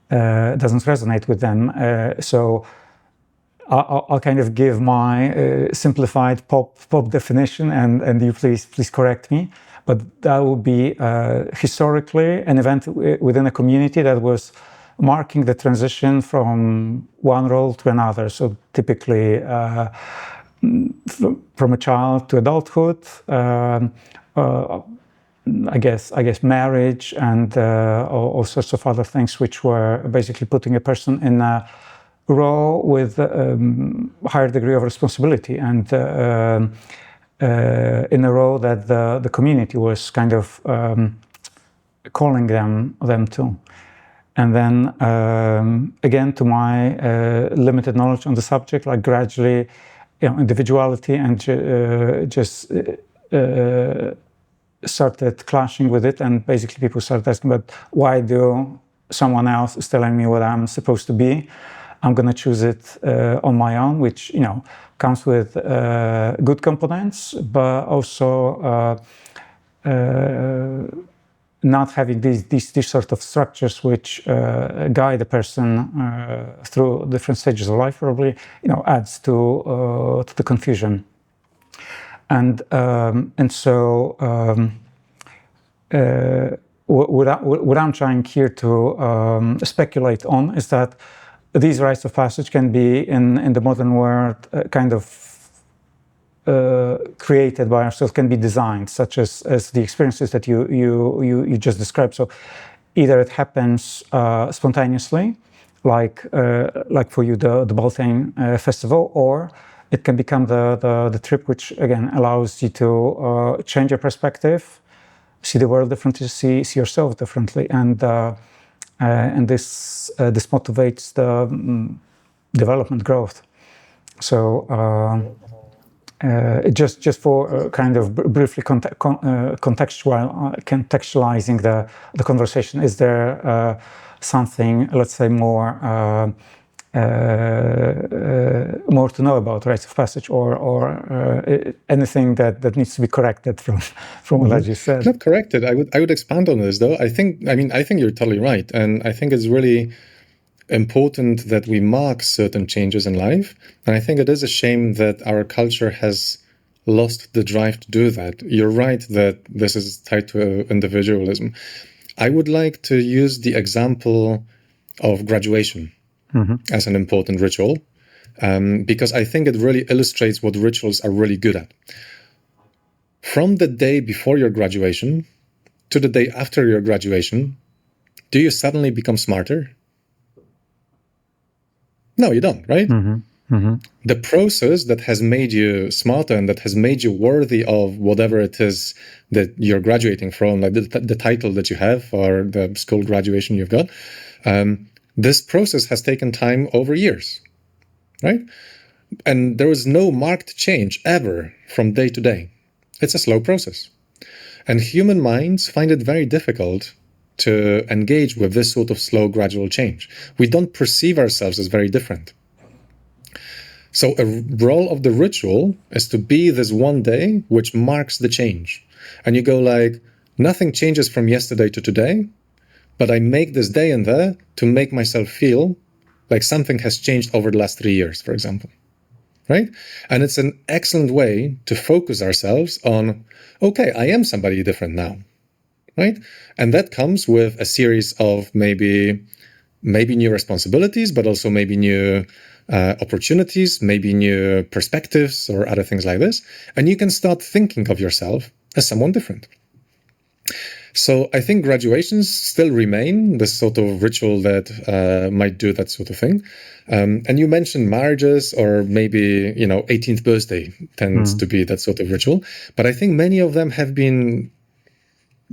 resonate with them, so I'll kind of give my simplified pop definition, and you please correct me. But that would be historically an event within a community that was marking the transition from one role to another. So typically from a child to adulthood, I guess marriage and all sorts of other things, which were basically putting a person in a role with a higher degree of responsibility and in a role that the community was kind of calling them to. And then again, to my limited knowledge on the subject, like gradually, individuality and just started clashing with it, and basically people started asking, but why do someone else is telling me what I'm supposed to be? I'm going to choose it on my own, which comes with good components, but also not having these sort of structures which guide a person through different stages of life probably adds to the confusion. And so what I'm trying here to speculate on is that these rites of passage can be in the modern world kind of created by ourselves, can be designed, such as the experiences that you just described. So either it happens spontaneously, like for you the Beltane festival, or it can become the trip, which again allows you to change your perspective, see the world differently, see yourself differently, and this motivates the development growth. So just for kind of briefly contextualizing the conversation, is there something, let's say, more to know about rites of passage, or anything that needs to be corrected from what I just said? Not corrected. I would expand on this, though. I think you're totally right, and I think it's really important that we mark certain changes in life. And I think it is a shame that our culture has lost the drive to do that. You're right that this is tied to individualism. I would like to use the example of graduation as an important ritual, because I think it really illustrates what rituals are really good at. From the day before your graduation to the day after your graduation, do you suddenly become smarter? No, you don't, right? The process that has made you smarter and that has made you worthy of whatever it is that you're graduating from, like the title that you have or the school graduation you've got, this process has taken time over years, right? And there is no marked change ever from day to day. It's a slow process. And human minds find it very difficult to engage with this sort of slow, gradual change. We don't perceive ourselves as very different. So a role of the ritual is to be this one day which marks the change. And you go like, nothing changes from yesterday to today, but I make this day in there to make myself feel like something has changed over the last 3 years, for example. Right? And it's an excellent way to focus ourselves on, okay, I am somebody different now. Right? And that comes with a series of maybe new responsibilities, but also maybe new opportunities, maybe new perspectives or other things like this. And you can start thinking of yourself as someone different. So I think graduations still remain this sort of ritual that might do that sort of thing. And you mentioned marriages or maybe, 18th birthday tends to be that sort of ritual. But I think many of them have been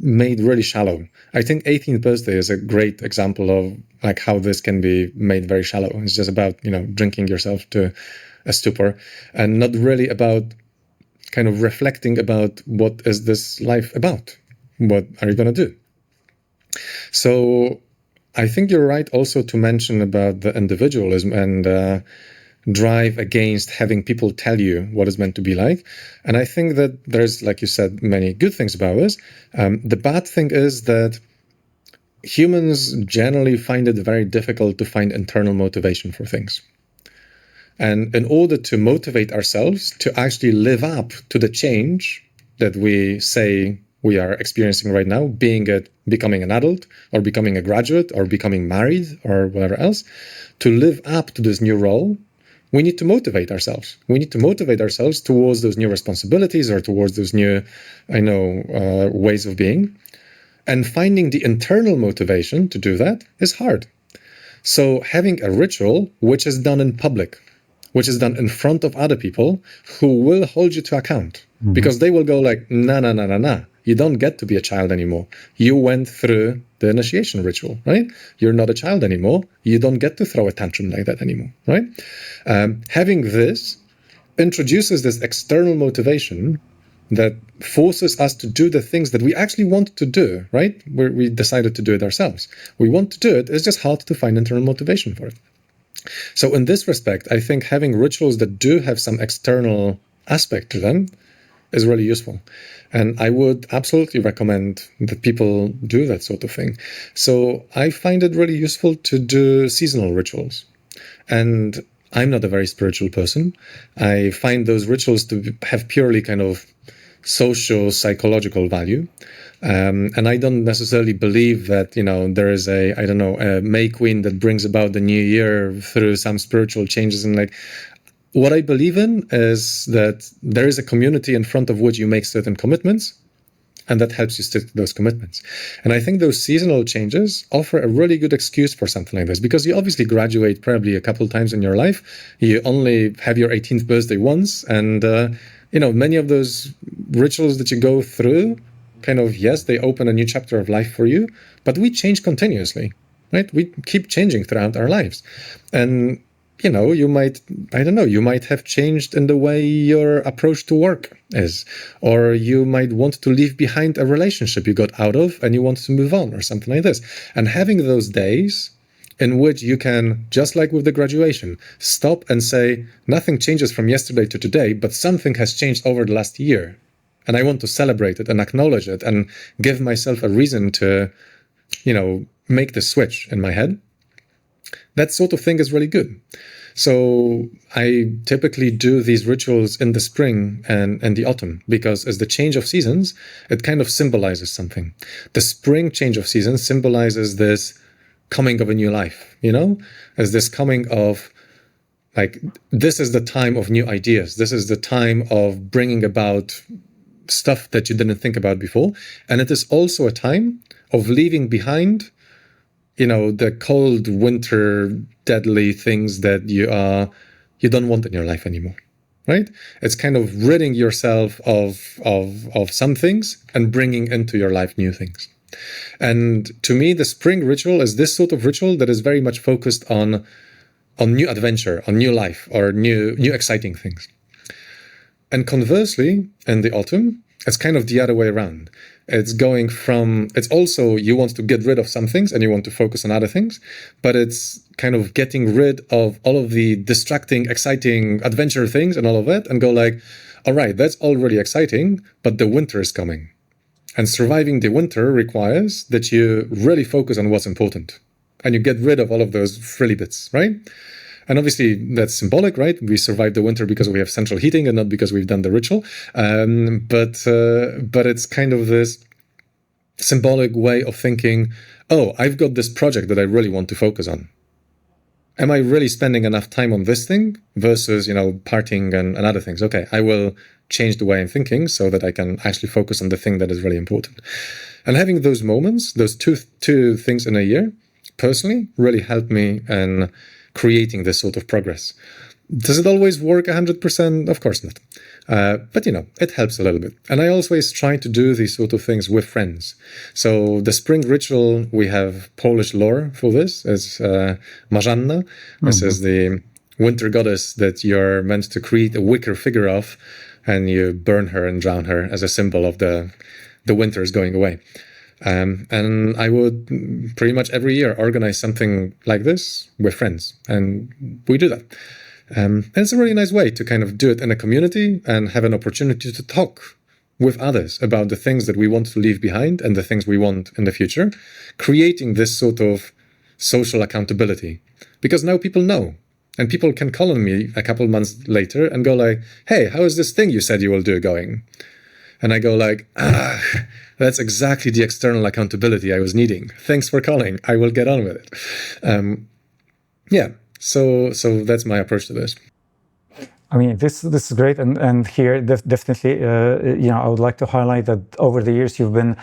made really shallow. I think 18th birthday is a great example of like how this can be made very shallow. It's just about, drinking yourself to a stupor and not really about kind of reflecting about what is this life about? What are you going to do? So I think you're right also to mention about the individualism and drive against having people tell you what it's meant to be like. And I think that there's, like you said, many good things about this. The bad thing is that humans generally find it very difficult to find internal motivation for things. And in order to motivate ourselves to actually live up to the change that we say we are experiencing right now, being it becoming an adult or becoming a graduate or becoming married or whatever else, to live up to this new role, we need to motivate ourselves. We need to motivate ourselves towards those new responsibilities or towards those new, ways of being. And finding the internal motivation to do that is hard. So having a ritual which is done in public, which is done in front of other people who will hold you to account, because they will go like, nah. You don't get to be a child anymore. You went through the initiation ritual, right? You're not a child anymore. You don't get to throw a tantrum like that anymore, right? Having this introduces this external motivation that forces us to do the things that we actually want to do, right? We decided to do it ourselves. We want to do it. It's just hard to find internal motivation for it. So in this respect, I think having rituals that do have some external aspect to them is really useful. And I would absolutely recommend that people do that sort of thing. So I find it really useful to do seasonal rituals. And I'm not a very spiritual person. I find those rituals to have purely kind of social, psychological value. And I don't necessarily believe that, there is a May Queen that brings about the new year through some spiritual changes. And like, what I believe in is that there is a community in front of which you make certain commitments, and that helps you stick to those commitments. And I think those seasonal changes offer a really good excuse for something like this, because you obviously graduate probably a couple of times in your life. You only have your 18th birthday once. And, many of those rituals that you go through, kind of, yes, they open a new chapter of life for you, but we change continuously, right? We keep changing throughout our lives. And you might have changed in the way your approach to work is, or you might want to leave behind a relationship you got out of and you want to move on or something like this. And having those days in which you can, just like with the graduation, stop and say, nothing changes from yesterday to today, but something has changed over the last year. And I want to celebrate it and acknowledge it and give myself a reason to, make the switch in my head. That sort of thing is really good. So I typically do these rituals in the spring and the autumn, because as the change of seasons, it kind of symbolizes something. The spring change of seasons symbolizes this coming of a new life, as this coming of like, this is the time of new ideas. This is the time of bringing about stuff that you didn't think about before. And it is also a time of leaving behind the cold winter, deadly things that you are you don't want in your life anymore, right? It's kind of ridding yourself of some things and bringing into your life new things. And to me, the spring ritual is this sort of ritual that is very much focused on new adventure, on new life, or new exciting things. And conversely, in the autumn, it's kind of the other way around. It's going from, it's also, you want to get rid of some things and you want to focus on other things, but it's kind of getting rid of all of the distracting, exciting adventure things and all of that, and go like, all right, that's all really exciting, but the winter is coming. And surviving the winter requires that you really focus on what's important. And you get rid of all of those frilly bits, right? And obviously that's symbolic, right? We survived the winter because we have central heating and not because we've done the ritual. But it's kind of this symbolic way of thinking, oh, I've got this project that I really want to focus on. Am I really spending enough time on this thing versus, partying and other things? Okay, I will change the way I'm thinking so that I can actually focus on the thing that is really important. And having those moments, those two things in a year, personally, really helped me in creating this sort of progress. Does it always work 100%? Of course not. But it helps a little bit. And I always try to do these sort of things with friends. So the spring ritual, we have Polish lore for this, is Marzanna. This is the winter goddess that you're meant to create a wicker figure of, and you burn her and drown her as a symbol of the winter is going away. And I would pretty much every year organize something like this with friends, and we do that. And it's a really nice way to kind of do it in a community and have an opportunity to talk with others about the things that we want to leave behind and the things we want in the future, creating this sort of social accountability. Because now people know, and people can call on me a couple months later and go like, hey, how is this thing you said you will do going? And I go like, that's exactly the external accountability I was needing. Thanks for calling. I will get on with it. So that's my approach to this. I mean, this is great, and here definitely, I would like to highlight that over the years you've been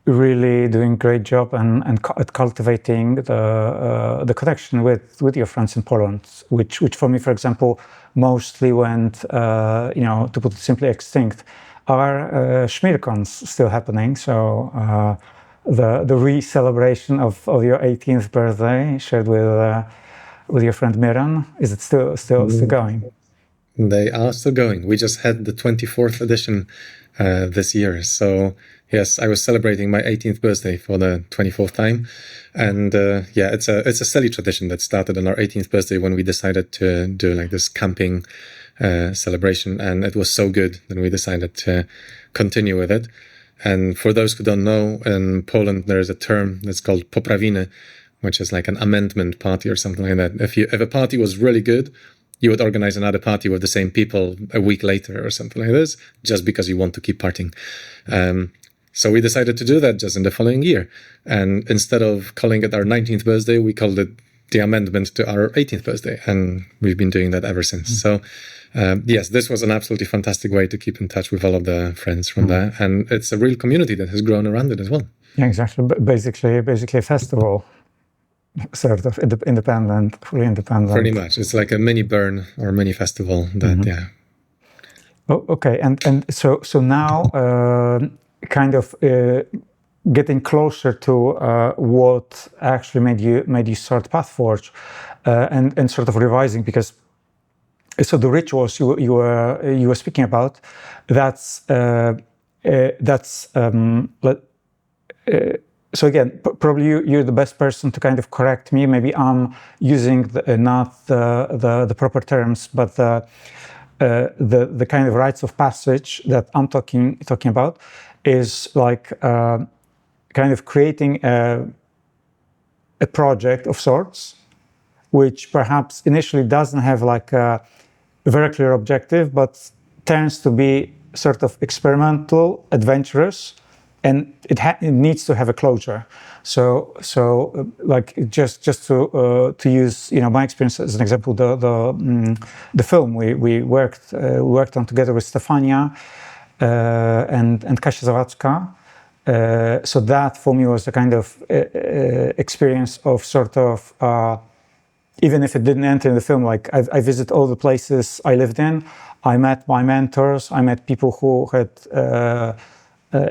really doing a great job at cultivating the connection with your friends in Poland, which for me, for example, mostly went, to put it simply, extinct. Are Szmirkons still happening? So the re-celebration of your 18th birthday shared with your friend Miran, is it still going? They are still going. We just had the 24th edition this year. So yes, I was celebrating my 18th birthday for the 24th time. And it's a silly tradition that started on our 18th birthday when we decided to do like this camping celebration. And it was so good that we decided to continue with it. And for those who don't know, in Poland, there is a term that's called poprawiny, which is like an amendment party or something like that. If a party was really good, you would organize another party with the same people a week later or something like this, just because you want to keep partying. So we decided to do that just in the following year. And instead of calling it our 19th birthday, we called it the amendment to our 18th birthday. And we've been doing that ever since. So yes, this was an absolutely fantastic way to keep in touch with all of the friends from there. And it's a real community that has grown around it as well. Yeah, exactly. Basically a festival. Sort of independent, fully independent. Pretty much. It's like a mini burn or mini festival. That Oh, okay, and so now, kind of getting closer to what actually made you start PathForge, and sort of revising, because so the rituals you were speaking about, so again, probably you're the best person to kind of correct me. Maybe I'm using not the proper terms, but the kind of rites of passage that I'm talking about is like kind of creating a project of sorts, which perhaps initially doesn't have like a very clear objective, but tends to be sort of experimental, adventurous. And it needs to have a closure. So like just to use my experience as an example, the film we worked on together with Stefania and Kasia Zawadzka. So that for me was a kind of experience of sort of even if it didn't enter in the film, like I visit all the places I lived in. I met my mentors. I met people who had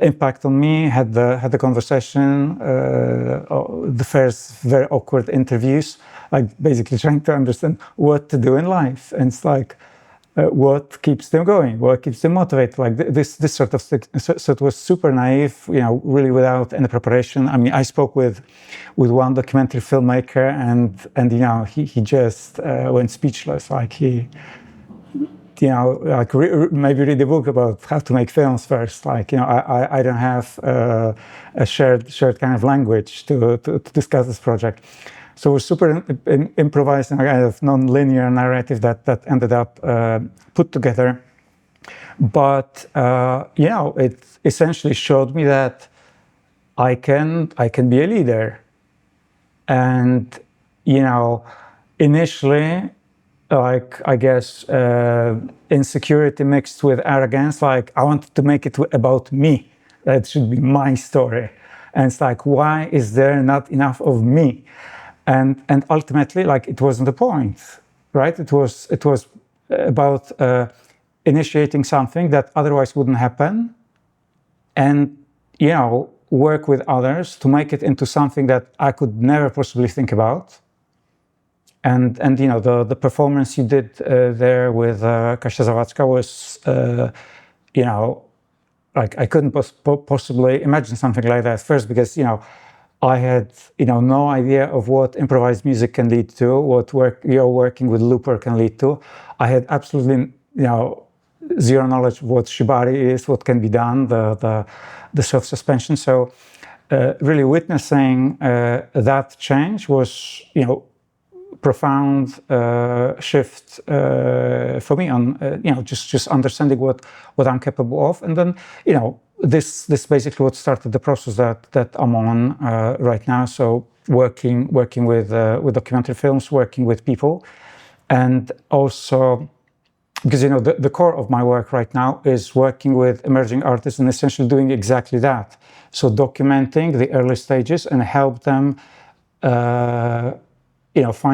impact on me. Had the conversation. The first very awkward interviews, like basically trying to understand what to do in life, and it's like what keeps them going, what keeps them motivated, like this sort of thing. So it was super naive, really without any preparation. I mean, I spoke with one documentary filmmaker, and he just went speechless. Like he, maybe read a book about how to make films first. Like, I don't have a shared kind of language to discuss this project. So it was super improvised and a kind of non-linear narrative that ended up put together. But it essentially showed me that I can be a leader. And initially, like, I guess insecurity mixed with arrogance. Like, I wanted to make it about me. That should be my story. And it's like, why is there not enough of me? And ultimately, like, it wasn't the point, right? It was about initiating something that otherwise wouldn't happen, and work with others to make it into something that I could never possibly think about. And the performance you did there with Kasia Zawadzka was like, I couldn't possibly imagine something like that first, because I had no idea of what improvised music can lead to, what working with looper can lead to. I had absolutely zero knowledge of what shibari is, what can be done, the self-suspension. So really witnessing that change was profound shift for me on just understanding what I'm capable of, and then this basically what started the process that I'm on right now. So working with documentary films, working with people, and also because the core of my work right now is working with emerging artists and essentially doing exactly that. So documenting the early stages and help them find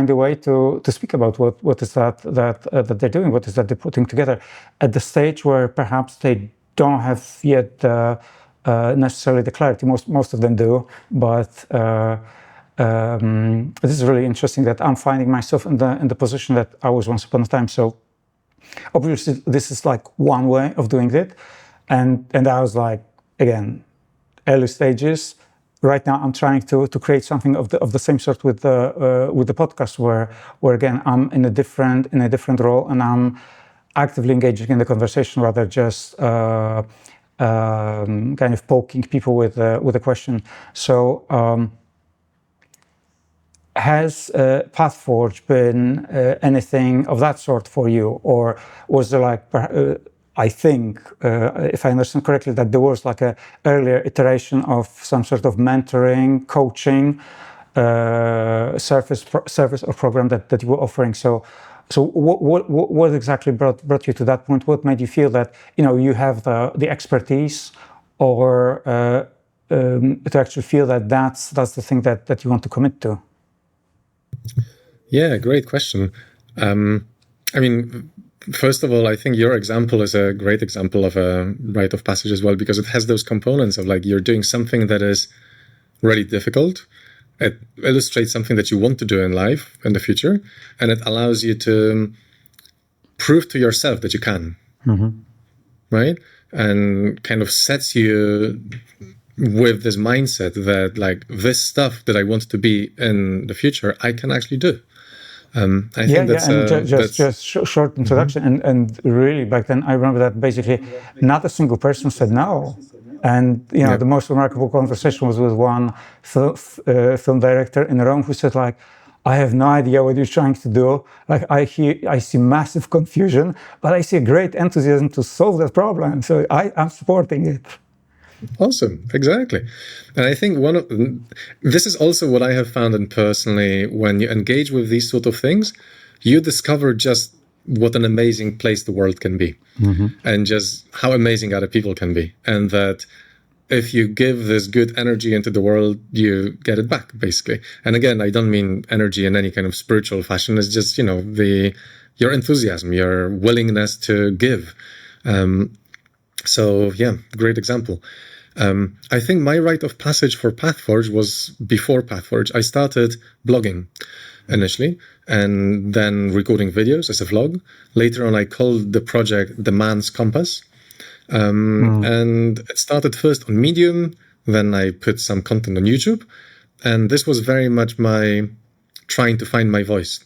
a way to speak about what is that they're doing, what is that they're putting together at the stage where perhaps they don't have yet necessarily the clarity. Most of them do, but this is really interesting that I'm finding myself in the position that I was once upon a time. So obviously this is like one way of doing it, and I was like, again, early stages. Right now, I'm trying to create something of the same sort with the podcast, where again I'm in a different role, and I'm actively engaging in the conversation rather just kind of poking people with a question. So, has PathForge been anything of that sort for you, or was there like? I think, if I understand correctly, that there was like a earlier iteration of some sort of mentoring, coaching service or program that you were offering. So what exactly brought you to that point? What made you feel that you have the expertise, or to actually feel that that's the thing that you want to commit to? Yeah, great question. I mean, first of all, I think your example is a great example of a rite of passage as well, because it has those components of like you're doing something that is really difficult. It illustrates something that you want to do in life in the future, and it allows you to prove to yourself that you can, right? And kind of sets you with this mindset that like this stuff that I want to be in the future, I can actually do. I think that's just short introduction, and really back then I remember that basically not a single person said no, and the most remarkable conversation was with one film director in Rome who said like, I have no idea what you're trying to do. Like I see massive confusion, but I see a great enthusiasm to solve that problem, so I'm supporting it. Awesome, exactly. And I think this is also what I have found, and personally, when you engage with these sort of things, you discover just what an amazing place the world can be, and just how amazing other people can be, and that if you give this good energy into the world, you get it back, basically. And again, I don't mean energy in any kind of spiritual fashion. It's just, your enthusiasm, your willingness to give. So yeah, great example. I think my rite of passage for PathForge was before PathForge. I started blogging initially, and then recording videos as a vlog. Later on, I called the project The Man's Compass. And it started first on Medium, then I put some content on YouTube. And this was very much my trying to find my voice.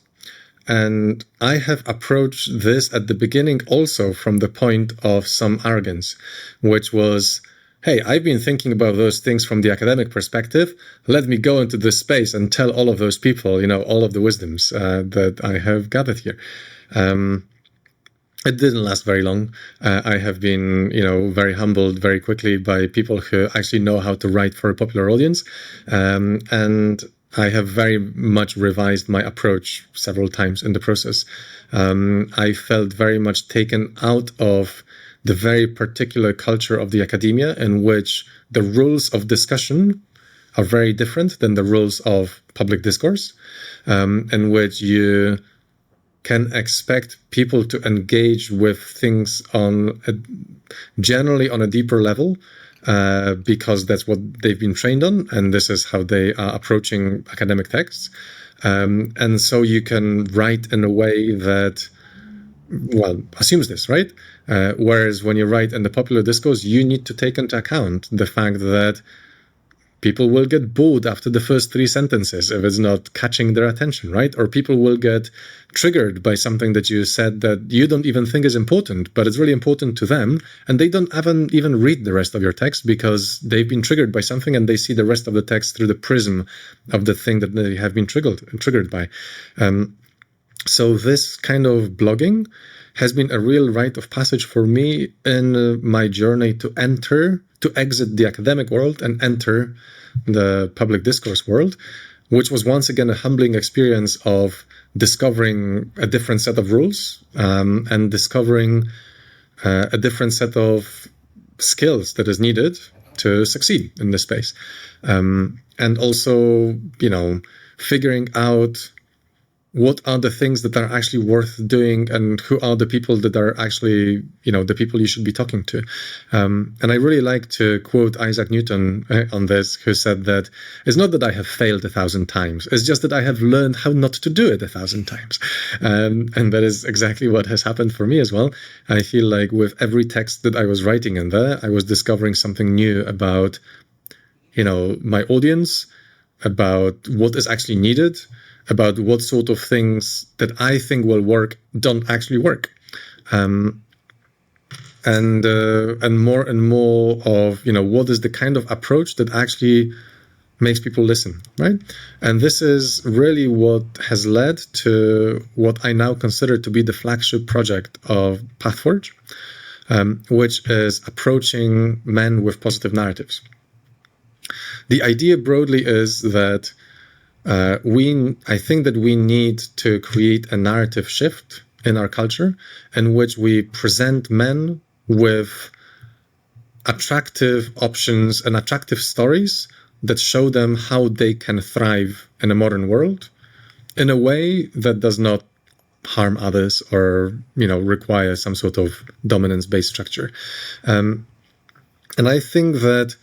And I have approached this at the beginning also from the point of some arrogance, which was, hey, I've been thinking about those things from the academic perspective. Let me go into this space and tell all of those people, all of the wisdoms that I have gathered here. It didn't last very long. I have been, very humbled very quickly by people who actually know how to write for a popular audience. And I have very much revised my approach several times in the process. I felt very much taken out of the very particular culture of the academia in which the rules of discussion are very different than the rules of public discourse, in which you can expect people to engage with things generally on a deeper level, because that's what they've been trained on, and this is how they are approaching academic texts. And so you can write in a way that, assumes this, right? Whereas when you write in the popular discourse, you need to take into account the fact that people will get bored after the first 3 sentences if it's not catching their attention, right? Or people will get triggered by something that you said that you don't even think is important, but it's really important to them. And they don't even read the rest of your text because they've been triggered by something and they see the rest of the text through the prism of the thing that they have been triggered by. So this kind of blogging has been a real rite of passage for me in my journey to exit the academic world and enter the public discourse world, which was once again a humbling experience of discovering a different set of rules, and discovering a different set of skills that is needed to succeed in this space. And also, figuring out what are the things that are actually worth doing and who are the people that are actually, the people you should be talking to. And I really like to quote Isaac Newton on this, who said that it's not that I have failed 1,000 times. It's just that I have learned how not to do it 1,000 times. And that is exactly what has happened for me as well. I feel like with every text that I was writing in there, I was discovering something new about, my audience, about what is actually needed, about what sort of things that I think will work don't actually work. And more and more of, what is the kind of approach that actually makes people listen, right? And this is really what has led to what I now consider to be the flagship project of PathForge, which is approaching men with positive narratives. The idea broadly is that I think that we need to create a narrative shift in our culture in which we present men with attractive options and attractive stories that show them how they can thrive in a modern world in a way that does not harm others or, require some sort of dominance-based structure. And I think that,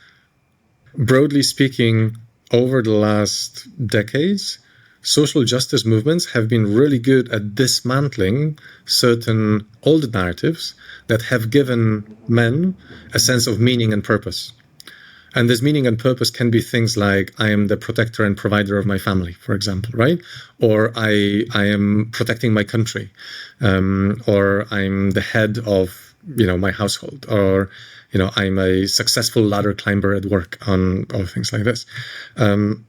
broadly speaking, over the last decades, social justice movements have been really good at dismantling certain old narratives that have given men a sense of meaning and purpose. And this meaning and purpose can be things like, I am the protector and provider of my family, for example, right? Or I am protecting my country, or I'm the head of, my household, or I'm a successful ladder climber at work, or things like this. And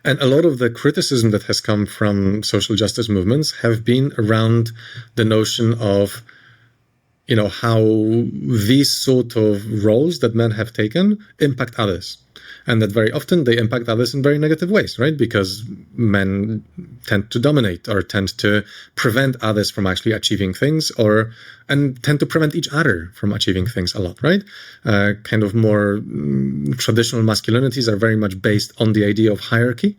a lot of the criticism that has come from social justice movements have been around the notion of, how these sort of roles that men have taken impact others. and that very often they impact others in very negative ways, right? Because men tend to dominate or tend to prevent others from actually achieving things, and tend to prevent each other from achieving things a lot, right? Kind of more traditional masculinities are very much based on the idea of hierarchy.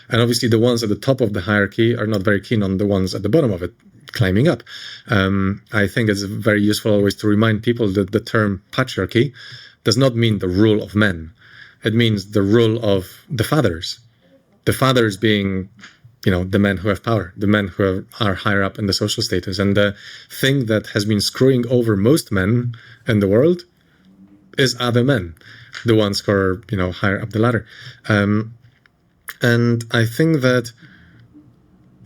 And obviously the ones at the top of the hierarchy are not very keen on the ones at the bottom of it climbing up. I think it's very useful always to remind people that the term patriarchy does not mean the rule of men. It means the rule of the fathers. The fathers being, the men who have power, the men who are higher up in the social status. And the thing that has been screwing over most men in the world is other men, the ones who are, higher up the ladder. And I think that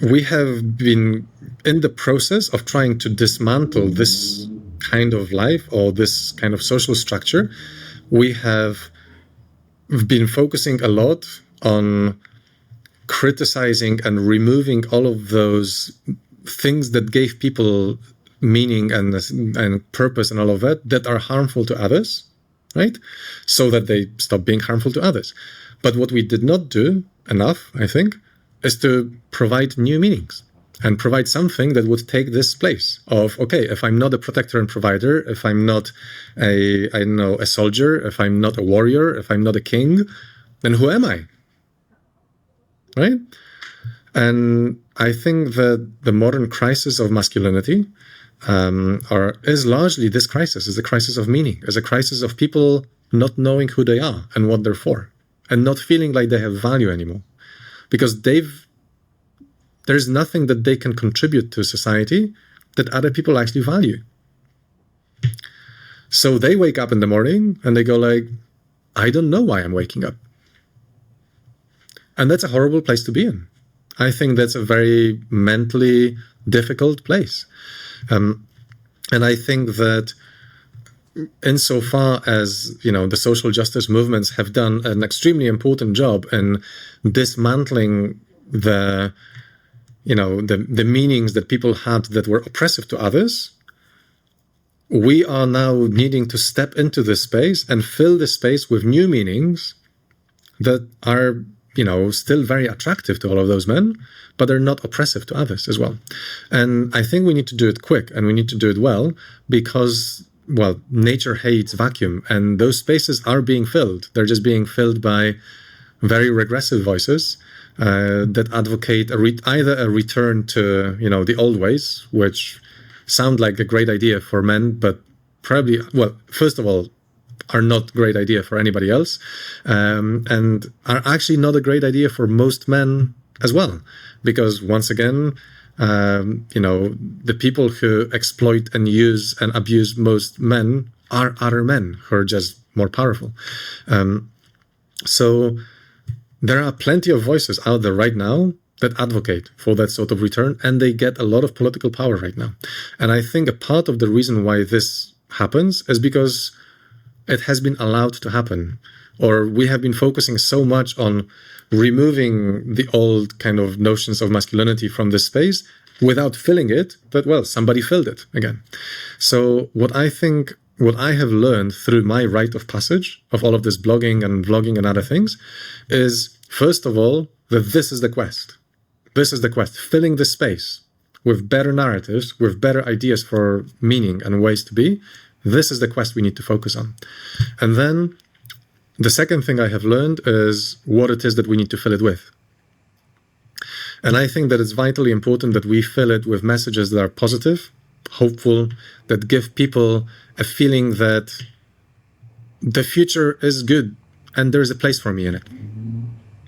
we have been in the process of trying to dismantle this kind of life or this kind of social structure. We have been focusing a lot on criticizing and removing all of those things that gave people meaning and purpose and all of that are harmful to others, right? So that they stop being harmful to others. But what we did not do enough, I think, is to provide new meanings and provide something that would take this place of, okay, if I'm not a protector and provider, if I'm not a soldier, if I'm not a warrior, if I'm not a king, then who am I? Right? And I think that the modern crisis of masculinity is largely this crisis, is a crisis of meaning, is a crisis of people not knowing who they are and what they're for, and not feeling like they have value anymore. Because there's nothing that they can contribute to society that other people actually value. So they wake up in the morning and they go like, I don't know why I'm waking up. And that's a horrible place to be in. I think that's a very mentally difficult place. And I think that insofar as, the social justice movements have done an extremely important job in dismantling the meanings that people had that were oppressive to others, we are now needing to step into this space and fill the space with new meanings that are, still very attractive to all of those men, but they're not oppressive to others as well. And I think we need to do it quick and we need to do it well because, nature hates vacuum, and those spaces are being filled. They're just being filled by very regressive voices that advocate either a return to, the old ways, which sound like a great idea for men, but probably, first of all, are not a great idea for anybody else, and are actually not a great idea for most men as well. Because once again, the people who exploit and use and abuse most men are other men who are just more powerful. So there are plenty of voices out there right now that advocate for that sort of return, and they get a lot of political power right now. And I think a part of the reason why this happens is because it has been allowed to happen, or we have been focusing so much on removing the old kind of notions of masculinity from this space without filling it, that, somebody filled it again. So what I have learned through my rite of passage of all of this blogging and vlogging and other things is, first of all, that this is the quest. This is the quest, filling the space with better narratives, with better ideas for meaning and ways to be. This is the quest we need to focus on. And then the second thing I have learned is what it is that we need to fill it with. And I think that it's vitally important that we fill it with messages that are positive, hopeful, that give people a feeling that the future is good and there's a place for me in it.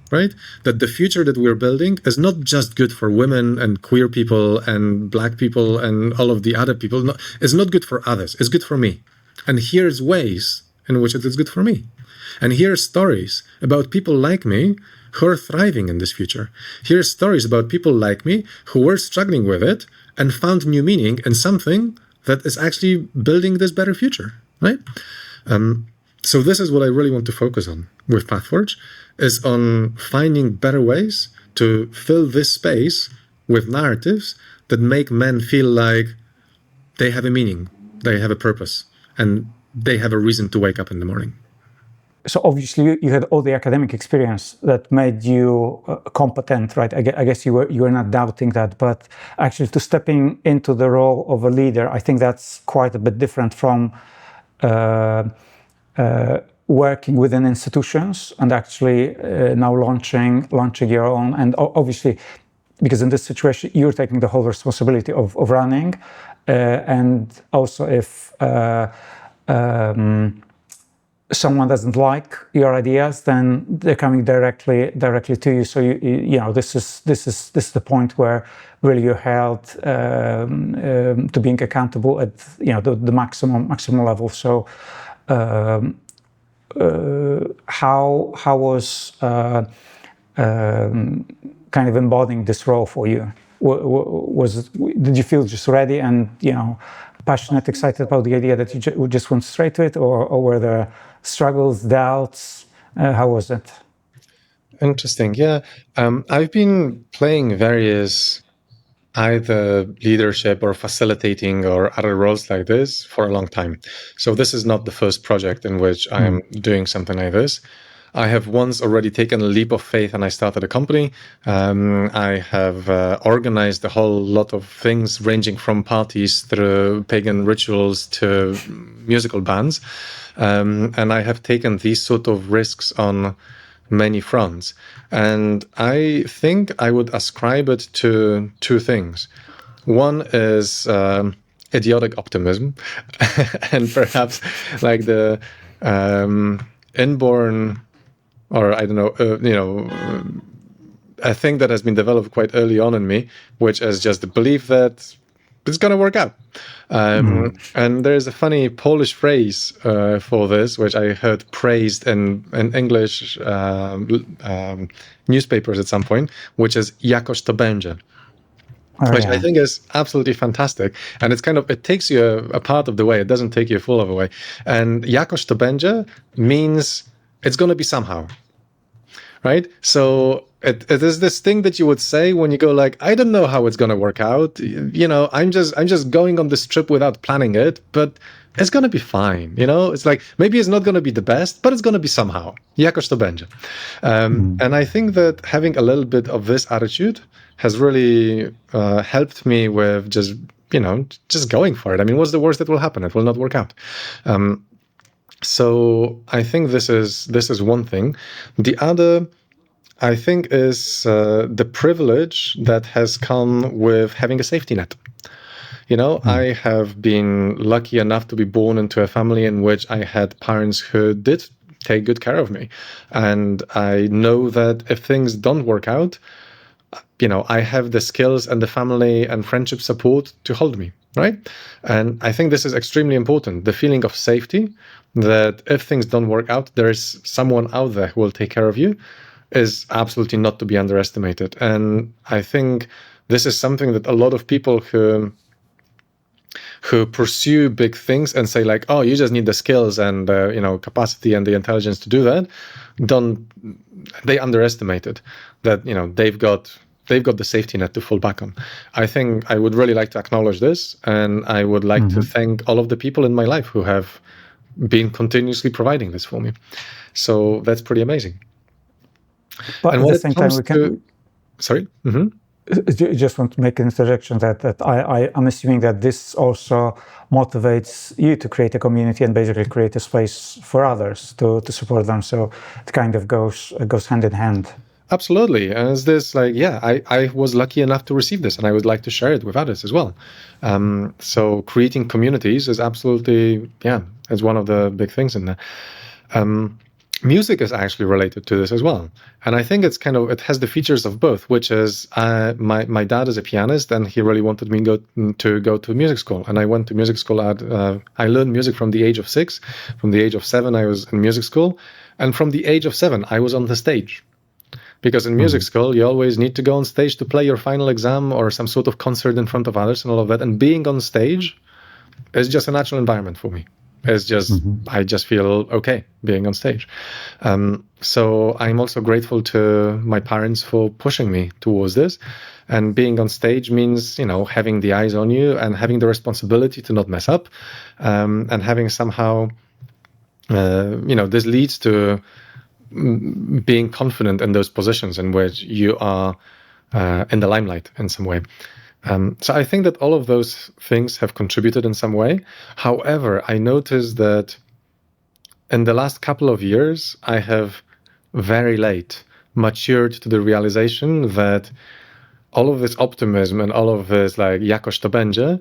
Right? That the future that we're building is not just good for women and queer people and black people and all of the other people. No, it's not good for others. It's good for me. And here's ways in which it is good for me. And here's stories about people like me who are thriving in this future. Here's stories about people like me who were struggling with it and found new meaning in something that is actually building this better future. Right? So this is what I really want to focus on with PathForge, is on finding better ways to fill this space with narratives that make men feel like they have a meaning, they have a purpose, and they have a reason to wake up in the morning. so obviously you had all the academic experience that made you competent, right? I guess you were not doubting that, but actually to stepping into the role of a leader, I think that's quite a bit different from working within institutions and actually now launching your own. And obviously, because in this situation you're taking the whole responsibility of running, and also if someone doesn't like your ideas, then they're coming directly to you. So you know this is the point where really you're held to being accountable at the maximum level. So how was kind of embodying this role for you? Did you feel just ready and passionate, excited about the idea that you just went straight to it, or were there struggles, doubts? How was it? Interesting. Yeah, I've been playing various either leadership or facilitating or other roles like this for a long time. So this is not the first project in which I am doing something like this. I have once already taken a leap of faith and I started a company. I have organized a whole lot of things ranging from parties through pagan rituals to musical bands. And I have taken these sort of risks on many fronts. And I think I would ascribe it to two things. One is idiotic optimism and perhaps like the inborn, or I don't know, a thing that has been developed quite early on in me, which is just the belief that it's going to work out. And there's a funny Polish phrase for this, which I heard praised in English newspapers at some point, which is Jakoś to będzie. Which I think is absolutely fantastic. And it's kind of, it takes you a part of the way. It doesn't take you full of the way. And Jakoś to będzie means it's going to be somehow, right? So it is this thing that you would say when you go like, I don't know how it's going to work out. I'm just going on this trip without planning it, but it's going to be fine. It's like, maybe it's not going to be the best, but it's going to be somehow. Jakoś to będzie. And I think that having a little bit of this attitude has really helped me with just going for it. I mean, what's the worst that will happen? It will not work out. So I think this is one thing. The other, I think, is the privilege that has come with having a safety net. I have been lucky enough to be born into a family in which I had parents who did take good care of me. And I know that if things don't work out, I have the skills and the family and friendship support to hold me, right? And I think this is extremely important. The feeling of safety, that if things don't work out, there is someone out there who will take care of you, is absolutely not to be underestimated. And I think this is something that a lot of people who pursue big things and say like, oh, you just need the skills and capacity and the intelligence to do that, they underestimate it. That they've got the safety net to fall back on. I think I would really like to acknowledge this, and I would like to thank all of the people in my life who have been continuously providing this for me. So that's pretty amazing. But at the same time, we can. Sorry. I just want to make an interjection that I'm assuming that this also motivates you to create a community and basically create a space for others to support them. So it kind of goes hand in hand. Absolutely. As this, I was lucky enough to receive this, and I would like to share it with others as well. So creating communities is absolutely, it's one of the big things in there. Music is actually related to this as well. And I think it has the features of both, which is my dad is a pianist, and he really wanted me to go to music school. And I went to music school I learned music from the age of 6. From the age of 7, I was in music school. And from the age of 7, I was on the stage. Because in music school, you always need to go on stage to play your final exam or some sort of concert in front of others and all of that. And being on stage is just a natural environment for me. It's just, I just feel okay being on stage. So I'm also grateful to my parents for pushing me towards this. And being on stage means, having the eyes on you and having the responsibility to not mess up, and having somehow this leads to being confident in those positions in which you are in the limelight in some way. So I think that all of those things have contributed in some way. However, I noticed that in the last couple of years, I have very late matured to the realization that all of this optimism and all of this like Jakoś, będzie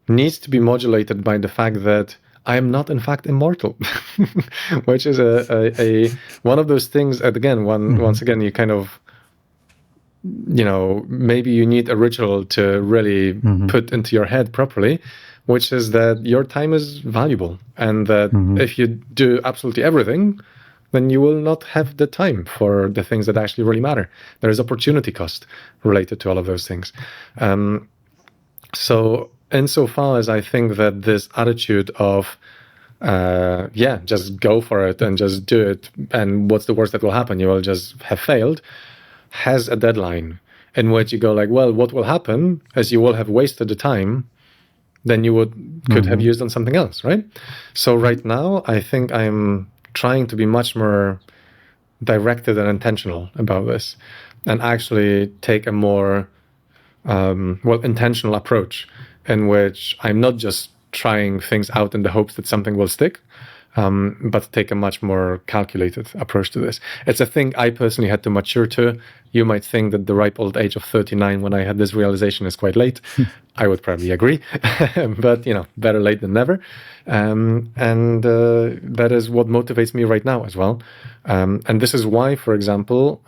needs to be modulated by the fact that I am not in fact immortal, which is a one of those things. Again, once again, you kind of, maybe you need a ritual to really put into your head properly, which is that your time is valuable, and that if you do absolutely everything, then you will not have the time for the things that actually really matter. There is opportunity cost related to all of those things. So insofar as I think that this attitude of, just go for it and just do it, and what's the worst that will happen? You will just have failed, has a deadline in which you go like, well, what will happen is you will have wasted the time then you could have used on something else, right? So right now, I think I'm trying to be much more directed and intentional about this, and actually take a more intentional approach in which I'm not just trying things out in the hopes that something will stick, but take a much more calculated approach to this. It's a thing I personally had to mature to. You might think that the ripe old age of 39 when I had this realization is quite late. I would probably agree, but better late than never. And that is what motivates me right now as well. And this is why, for example,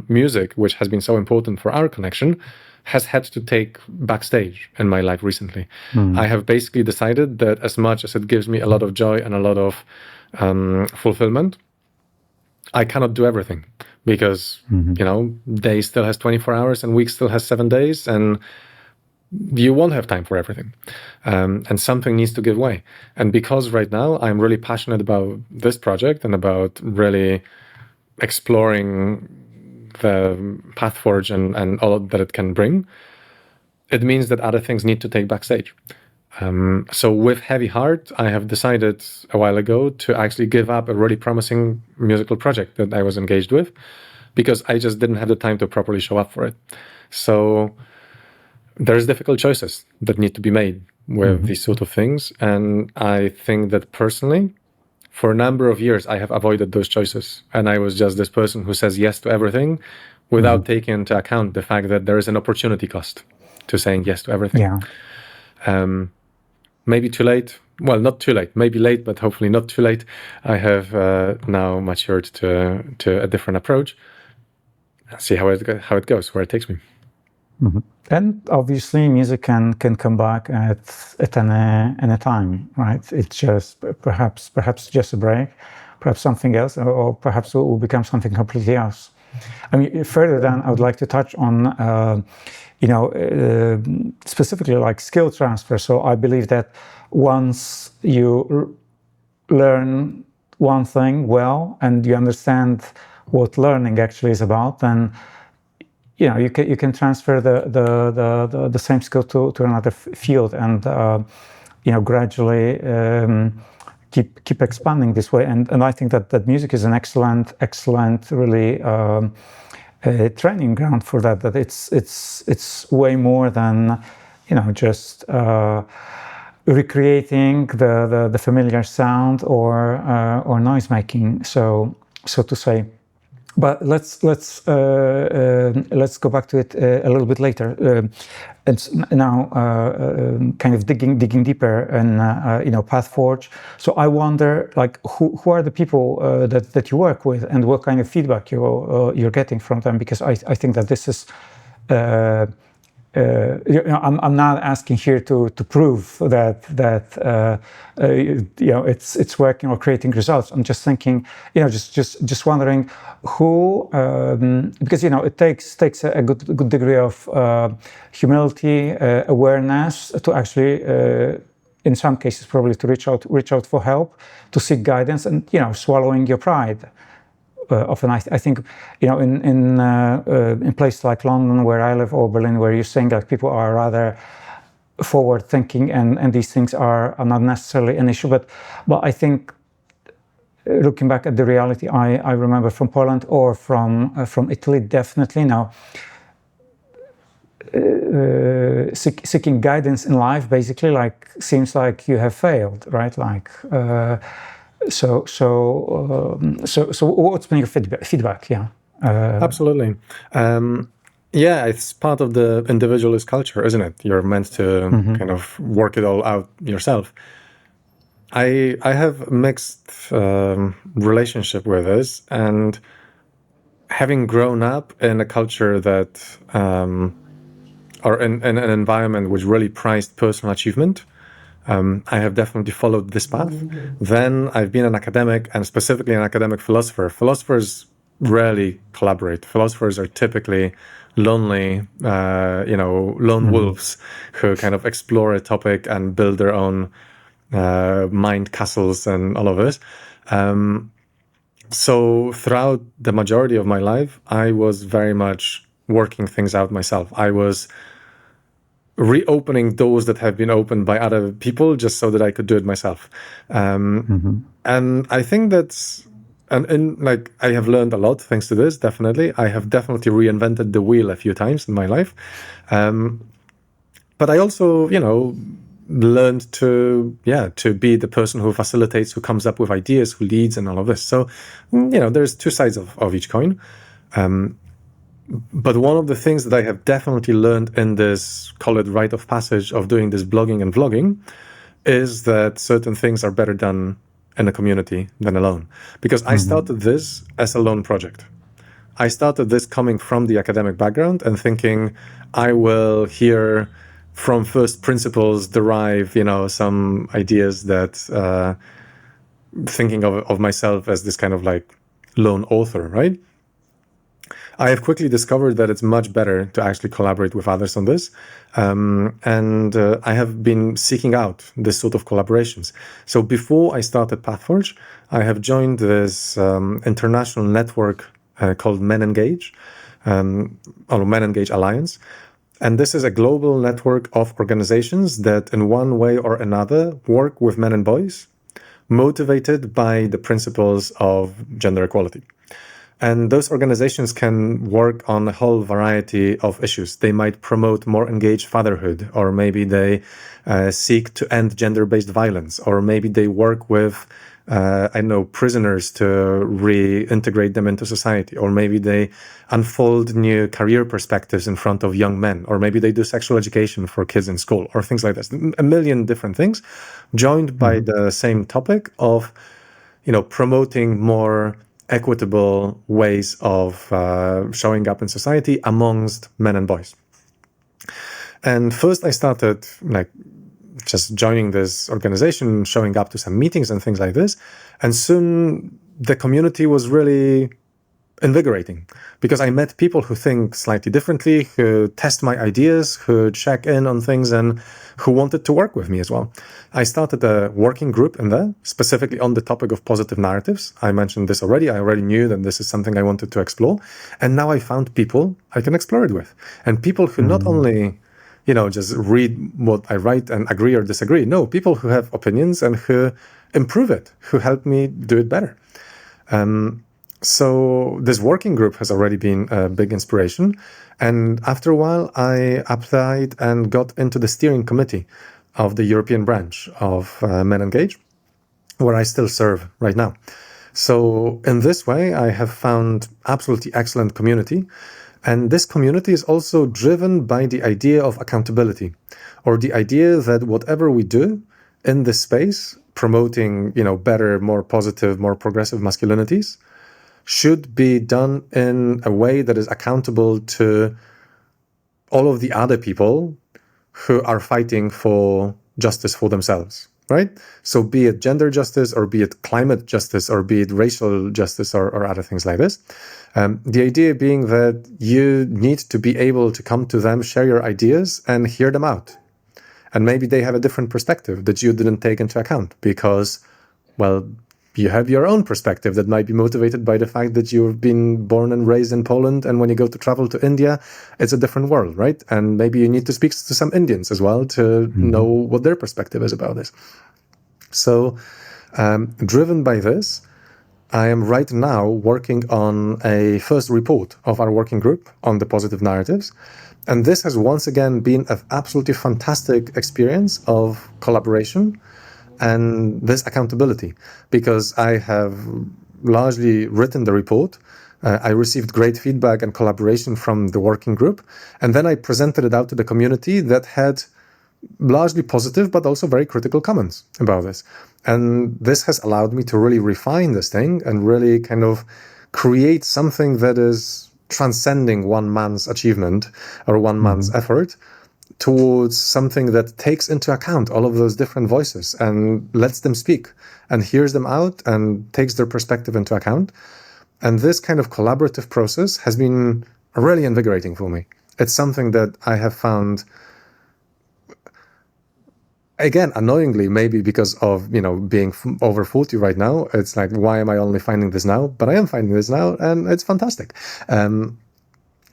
music, which has been so important for our connection, has had to take backstage in my life recently. I have basically decided that as much as it gives me a lot of joy and a lot of fulfillment, I cannot do everything, because day still has 24 hours and week still has 7 days, and you won't have time for everything, and something needs to give way. And because right now I'm really passionate about this project and about really exploring the PathForge and all that it can bring, it means that other things need to take backstage. So with heavy heart, I have decided a while ago to actually give up a really promising musical project that I was engaged with, because I just didn't have the time to properly show up for it. So there's difficult choices that need to be made with these sort of things. And I think that personally, for a number of years, I have avoided those choices. And I was just this person who says yes to everything without taking into account the fact that there is an opportunity cost to saying yes to everything. Yeah. Maybe too late. Well, not too late. Maybe late, but hopefully not too late. I have now matured to a different approach. See how it goes, where it takes me. And obviously, music can come back at any time, right? It's just perhaps just a break, perhaps something else, or perhaps it will become something completely else. I mean, further down, I would like to touch on, specifically like skill transfer. So I believe that once you learn one thing well and you understand what learning actually is about, then you can transfer the same skill to another field, and gradually keep expanding this way. And I think that music is an excellent really training ground for that. That it's way more than just recreating the familiar sound or noise making, so to say. But let's go back to it a little bit later. And now, kind of digging deeper in PathForge. So I wonder, like, who are the people that you work with, and what kind of feedback you're getting from them? Because I think that this is. I'm not asking here to prove that it's working or creating results. I'm just thinking, just wondering who, because it takes a good degree of humility, awareness to actually, in some cases, probably to reach out for help, to seek guidance, and swallowing your pride. Often, I think, in places like London, where I live, or Berlin, where you're saying that people are rather forward-thinking, and these things are not necessarily an issue. But I think looking back at the reality I remember from Poland or from Italy, definitely. Now, seeking guidance in life basically seems like you have failed, right? So what's been your feedback? Yeah. Absolutely. Yeah, it's part of the individualist culture, isn't it? You're meant to kind of work it all out yourself. I have a mixed relationship with this, and having grown up in a culture that, or in an environment which really prized personal achievement, I have definitely followed this path. Then I've been an academic, and specifically an academic philosopher. Philosophers rarely collaborate. Philosophers are typically lonely, lone wolves who kind of explore a topic and build their own mind castles and all of this. So throughout the majority of my life, I was very much working things out myself. I was reopening doors that have been opened by other people just so that I could do it myself. And I think that's, and I have learned a lot thanks to this, definitely. I have definitely reinvented the wheel a few times in my life. But I also, learned to be the person who facilitates, who comes up with ideas, who leads and all of this. So, there's two sides of each coin. But one of the things that I have definitely learned in this, call it rite of passage of doing this blogging and vlogging, is that certain things are better done in a community than alone. Because I started this as a lone project. I started this coming from the academic background and thinking I will here from first principles derive, some ideas that thinking of myself as this kind of lone author, right? I have quickly discovered that it's much better to actually collaborate with others on this. And I have been seeking out this sort of collaborations. So before I started PathForge, I have joined this international network called MxdSignals, or MxdSignals Alliance. And this is a global network of organizations that in one way or another work with men and boys, motivated by the principles of gender equality. And those organizations can work on a whole variety of issues. They might promote more engaged fatherhood, or maybe they seek to end gender-based violence, or maybe they work with, prisoners to reintegrate them into society, or maybe they unfold new career perspectives in front of young men, or maybe they do sexual education for kids in school, or things like this. A million different things joined by the same topic of, promoting more equitable ways of showing up in society amongst men and boys. And first I started just joining this organization, showing up to some meetings and things like this. And soon the community was really invigorating because I met people who think slightly differently, who test my ideas, who check in on things, and who wanted to work with me as well. I started a working group in there, specifically on the topic of positive narratives. I mentioned this already. I already knew that this is something I wanted to explore. And now I found people I can explore it with. And people who not only, just read what I write and agree or disagree. No, people who have opinions and who improve it, who help me do it better. So this working group has already been a big inspiration. And after a while, I applied and got into the steering committee of the European branch of MxdSignals, where I still serve right now. So in this way, I have found absolutely excellent community. And this community is also driven by the idea of accountability, or the idea that whatever we do in this space, promoting, better, more positive, more progressive masculinities, should be done in a way that is accountable to all of the other people who are fighting for justice for themselves, right? So be it gender justice, or be it climate justice, or be it racial justice, or other things like this. The idea being that you need to be able to come to them, share your ideas, and hear them out. And maybe they have a different perspective that you didn't take into account because, well, you have your own perspective that might be motivated by the fact that you've been born and raised in Poland, and when you go to travel to India, it's a different world, right? And maybe you need to speak to some Indians as well to know what their perspective is about this. So, driven by this, I am right now working on a first report of our working group on the positive narratives. And this has once again been an absolutely fantastic experience of collaboration and this accountability, because I have largely written the report. I received great feedback and collaboration from the working group. And then I presented it out to the community that had largely positive, but also very critical comments about this. And this has allowed me to really refine this thing and really kind of create something that is transcending one man's achievement or one man's effort towards something that takes into account all of those different voices and lets them speak and hears them out and takes their perspective into account. And this kind of collaborative process has been really invigorating for me. It's something that I have found, again, annoyingly, maybe because of, being over 40 right now, it's like, why am I only finding this now? But I am finding this now, and it's fantastic.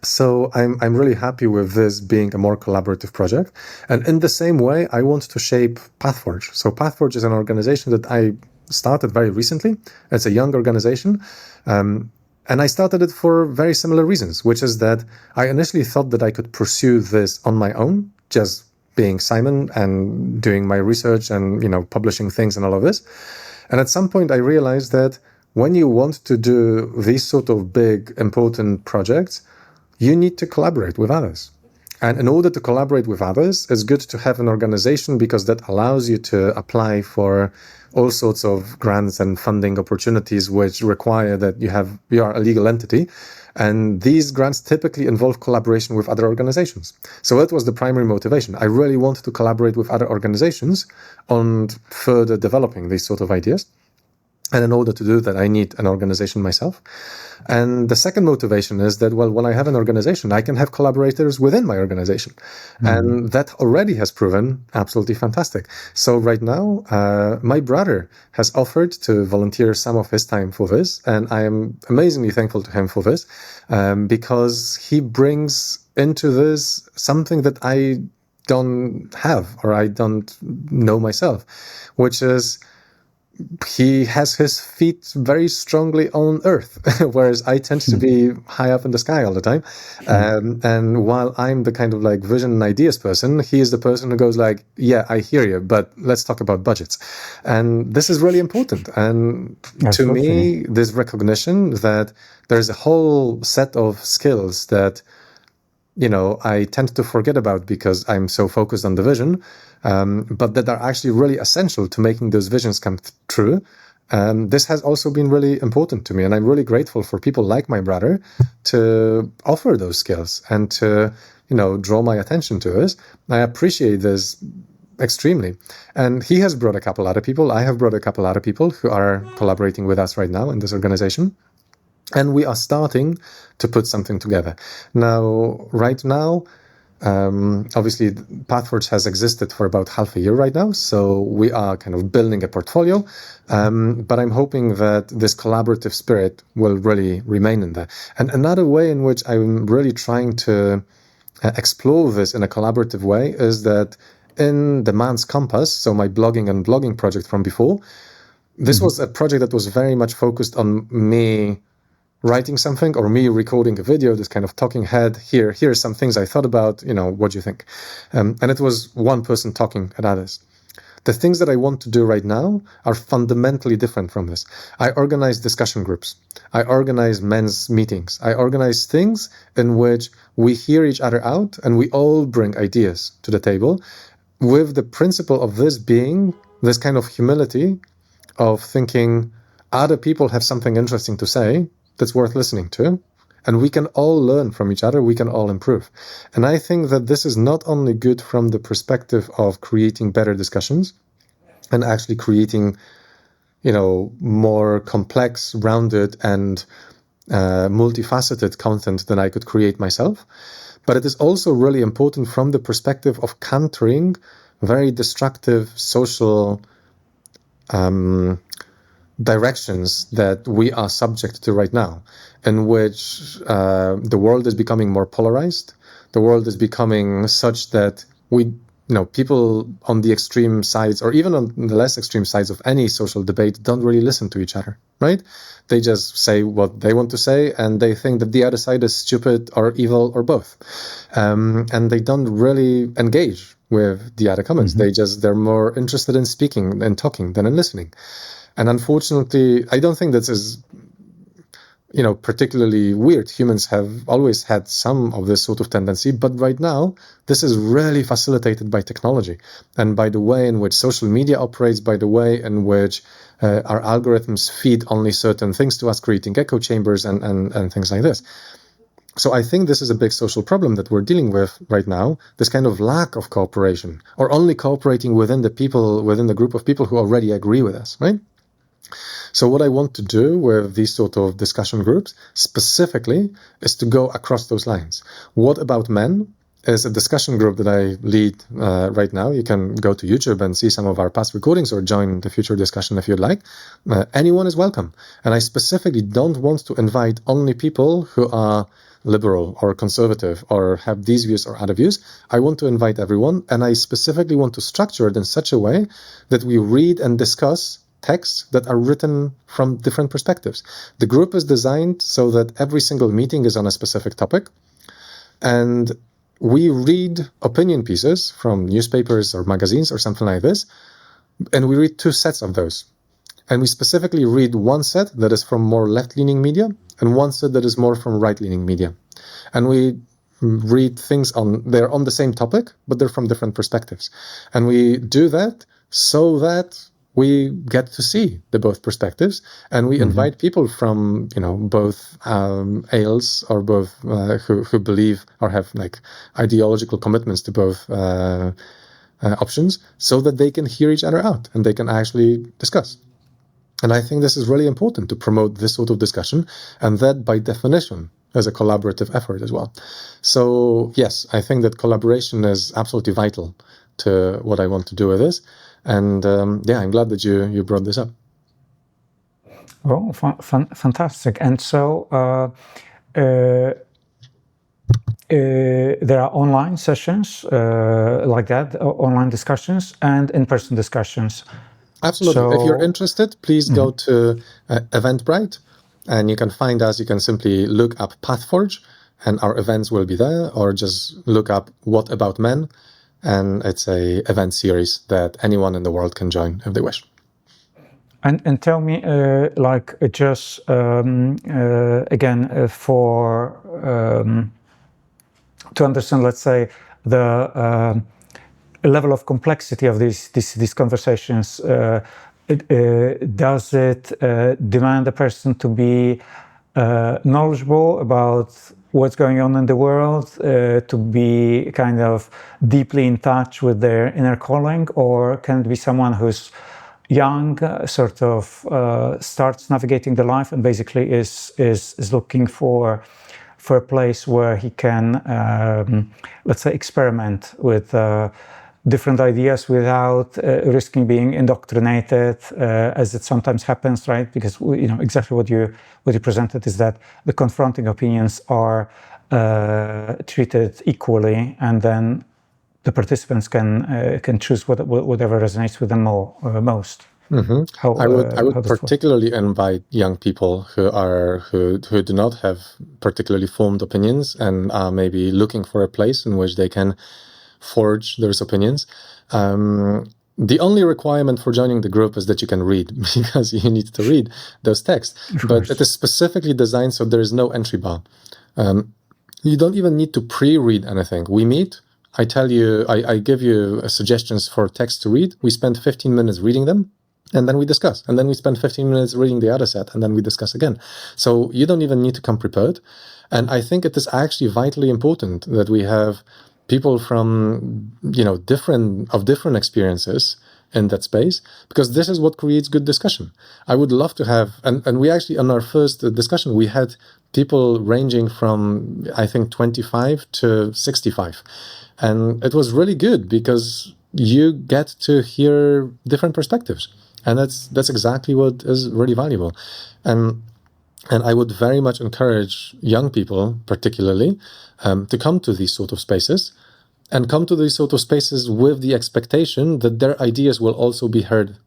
So I'm really happy with this being a more collaborative project. And in the same way, I want to shape PathForge. So PathForge is an organization that I started very recently. It's a young organization. And I started it for very similar reasons, which is that I initially thought that I could pursue this on my own, just being Simon and doing my research and, publishing things and all of this. And at some point I realized that when you want to do these sort of big, important projects, you need to collaborate with others. And in order to collaborate with others, it's good to have an organization because that allows you to apply for all sorts of grants and funding opportunities which require that you are a legal entity. And these grants typically involve collaboration with other organizations. So that was the primary motivation. I really wanted to collaborate with other organizations on further developing these sort of ideas. And in order to do that, I need an organization myself. And the second motivation is that, well, when I have an organization, I can have collaborators within my organization. And that already has proven absolutely fantastic. So right now, my brother has offered to volunteer some of his time for this. And I am amazingly thankful to him for this, because he brings into this something that I don't have or I don't know myself, which is he has his feet very strongly on earth, whereas I tend to be high up in the sky all the time. And while I'm the kind of like vision and ideas person, he is the person who goes like, yeah, I hear you, but let's talk about budgets. And this is really important. And to me, this recognition that there's a whole set of skills that I tend to forget about because I'm so focused on the vision, but that are actually really essential to making those visions come true. This has also been really important to me, and I'm really grateful for people like my brother to offer those skills and to, draw my attention to this. I appreciate this extremely. And he has brought a couple other people. I have brought a couple other people who are collaborating with us right now in this organization. And we are starting to put something together. Right now, obviously, PathForge has existed for about half a year right now, so we are kind of building a portfolio. But I'm hoping that this collaborative spirit will really remain in there. And another way in which I'm really trying to explore this in a collaborative way is that in the Man's Compass, so my blogging and blogging project from before, this was a project that was very much focused on me writing something or me recording a video, this kind of talking head, here's some things I thought about, what do you think? And it was one person talking at others. The things that I want to do right now are fundamentally different from this. I organize discussion groups. I organize men's meetings. I organize things in which we hear each other out and we all bring ideas to the table, with the principle of this being this kind of humility of thinking other people have something interesting to say that's worth listening to, and we can all learn from each other, we can all improve. And I think that this is not only good from the perspective of creating better discussions and actually creating, more complex, rounded, and multifaceted content than I could create myself, but it is also really important from the perspective of countering very destructive social directions that we are subject to right now, in which the world is becoming more polarized. The world is becoming such that we people on the extreme sides, or even on the less extreme sides of any social debate, don't really listen to each other, right? They just say what they want to say, and they think that the other side is stupid or evil or both. And they don't really engage with the other comments. They're more interested in speaking and talking than in listening. And unfortunately, I don't think this is particularly weird. Humans have always had some of this sort of tendency, but right now, this is really facilitated by technology and by the way in which social media operates, by the way in which our algorithms feed only certain things to us, creating echo chambers and things like this. So I think this is a big social problem that we're dealing with right now, this kind of lack of cooperation, or only cooperating within the group of people who already agree with us, right? So what I want to do with these sort of discussion groups specifically is to go across those lines. What About Men is a discussion group that I lead right now. You can go to YouTube and see some of our past recordings or join the future discussion if you'd like. Anyone is welcome. And I specifically don't want to invite only people who are liberal or conservative or have these views or other views. I want to invite everyone, and I specifically want to structure it in such a way that we read and discuss texts that are written from different perspectives. The group is designed so that every single meeting is on a specific topic, and we read opinion pieces from newspapers or magazines or something like this, and we read 2 sets of those. And we specifically read one set that is from more left-leaning media and one set that is more from right-leaning media. And we read things they're on the same topic, but they're from different perspectives. And we do that so that we get to see the both perspectives, and we invite people from both ales or both who believe or have like ideological commitments to both options, so that they can hear each other out and they can actually discuss. And I think this is really important to promote this sort of discussion, and that by definition is a collaborative effort as well. So yes, I think that collaboration is absolutely vital to what I want to do with this. And I'm glad that you brought this up. Well, fantastic. And so there are online sessions like that, online discussions, and in-person discussions. Absolutely. So, if you're interested, please go to Eventbrite, and you can find us. You can simply look up PathForge, and our events will be there, or just look up What About Men. And it's a event series that anyone in the world can join if they wish. And tell me, just again, for to understand, let's say, the level of complexity of these conversations. Does it demand a person to be knowledgeable about what's going on in the world, to be kind of deeply in touch with their inner calling, or can it be someone who's young, sort of starts navigating the life and basically is looking for a place where he can, let's say, experiment with different ideas without risking being indoctrinated, as it sometimes happens, right? Because exactly what you presented is that the confronting opinions are treated equally, and then the participants can choose whatever resonates with them most. I would particularly invite young people who do not have particularly formed opinions and are maybe looking for a place in which they can forge those opinions. The only requirement for joining the group is that you can read, because you need to read those texts. But it is specifically designed so there is no entry bar. You don't even need to pre-read anything. We meet, I tell you, I give you suggestions for texts to read. We spend 15 minutes reading them, and then we discuss. And then we spend 15 minutes reading the other set, and then we discuss again. So you don't even need to come prepared. And I think it is actually vitally important that we have people from different experiences in that space, because this is what creates good discussion. I would love to have, and we actually, on our first discussion, we had people ranging from, I think, 25 to 65. And it was really good because you get to hear different perspectives. And that's exactly what is really valuable. And I would very much encourage young people, particularly, to come to these sort of spaces and come to these sort of spaces with the expectation that their ideas will also be heard,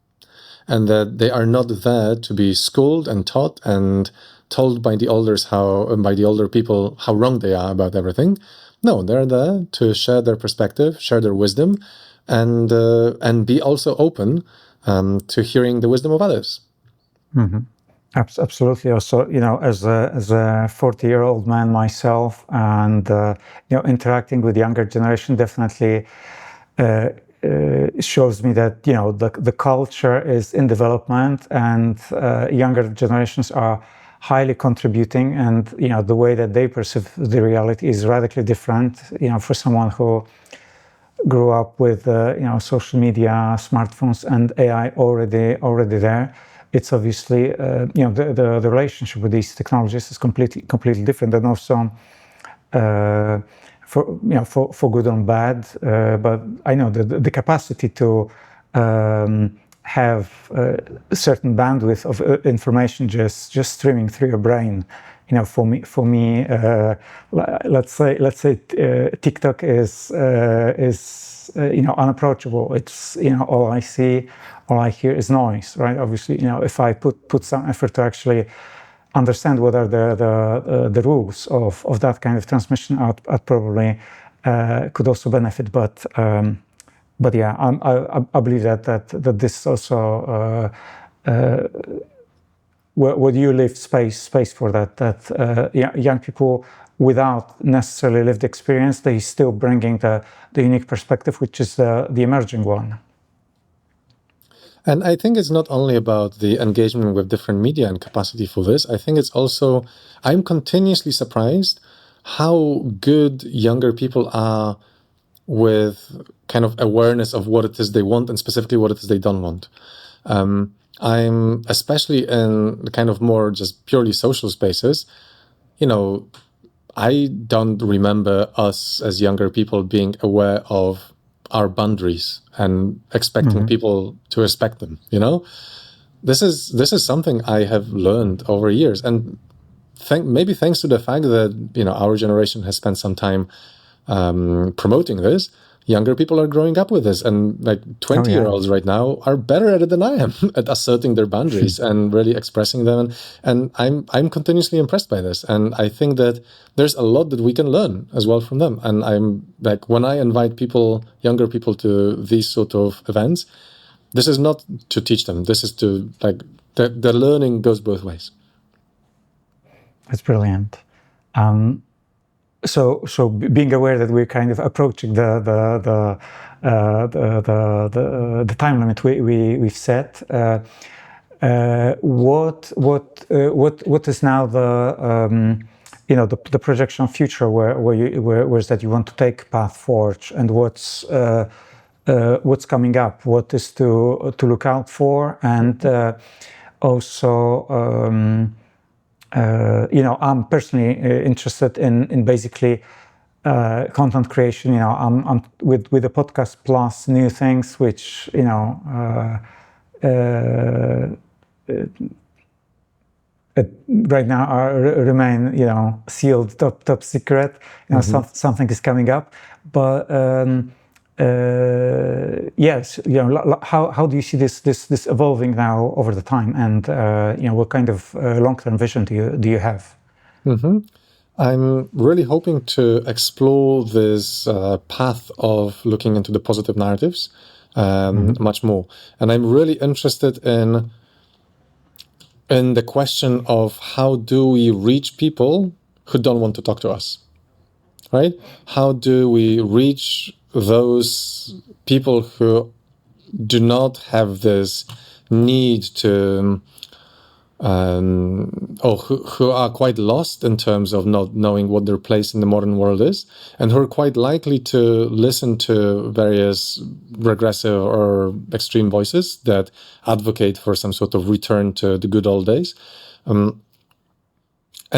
and that they are not there to be schooled and taught and told by the older people how wrong they are about everything. No, they're there to share their perspective, share their wisdom, and be also open to hearing the wisdom of others. Mm-hmm. Absolutely. Also, as a 40-year-old man myself, and interacting with younger generation definitely shows me that the culture is in development, and younger generations are highly contributing, and the way that they perceive the reality is radically different. For someone who grew up with social media, smartphones, and AI already there, it's obviously the relationship with these technologies is completely different, and also for good and bad. But I know the capacity to have a certain bandwidth of information just streaming through your brain. For me, let's say TikTok is unapproachable. It's all I see, all I hear is noise, right? Obviously, if I put some effort to actually understand what are the rules of that kind of transmission, I'd probably could also benefit. But yeah, I believe that this also where you leave space for that young people without necessarily lived experience, they still bringing the unique perspective, which is the emerging one. And I think it's not only about the engagement with different media and capacity for this. I think it's also, I'm continuously surprised how good younger people are with kind of awareness of what it is they want and specifically what it is they don't want. I'm especially in the kind of more just purely social spaces, I don't remember us as younger people being aware of our boundaries and expecting people to respect them. This is something I have learned over years, and maybe thanks to the fact that our generation has spent some time promoting this. Younger people are growing up with this, and like 20-year-olds right now are better at it than I am at asserting their boundaries and really expressing them. And I'm continuously impressed by this. And I think that there's a lot that we can learn as well from them. And I'm like, when I invite younger people to these sort of events, this is not to teach them. This is to the learning goes both ways. That's brilliant. So being aware that we're kind of approaching the time limit we've set. What is now the projection of future where is that you want to take PathForge, and what's coming up? What is to look out for, and also. I'm personally interested in basically content creation. I'm with the podcast plus new things, which right now remain sealed top secret. Something is coming up, but yes, how do you see this evolving now over the time, and what kind of long-term vision do you have? I'm really hoping to explore this path of looking into the positive narratives much more, and I'm really interested in the question of how do we reach people who don't want to talk to us, right? How do we reach those people who do not have this need to, or who are quite lost in terms of not knowing what their place in the modern world is, and who are quite likely to listen to various regressive or extreme voices that advocate for some sort of return to the good old days, and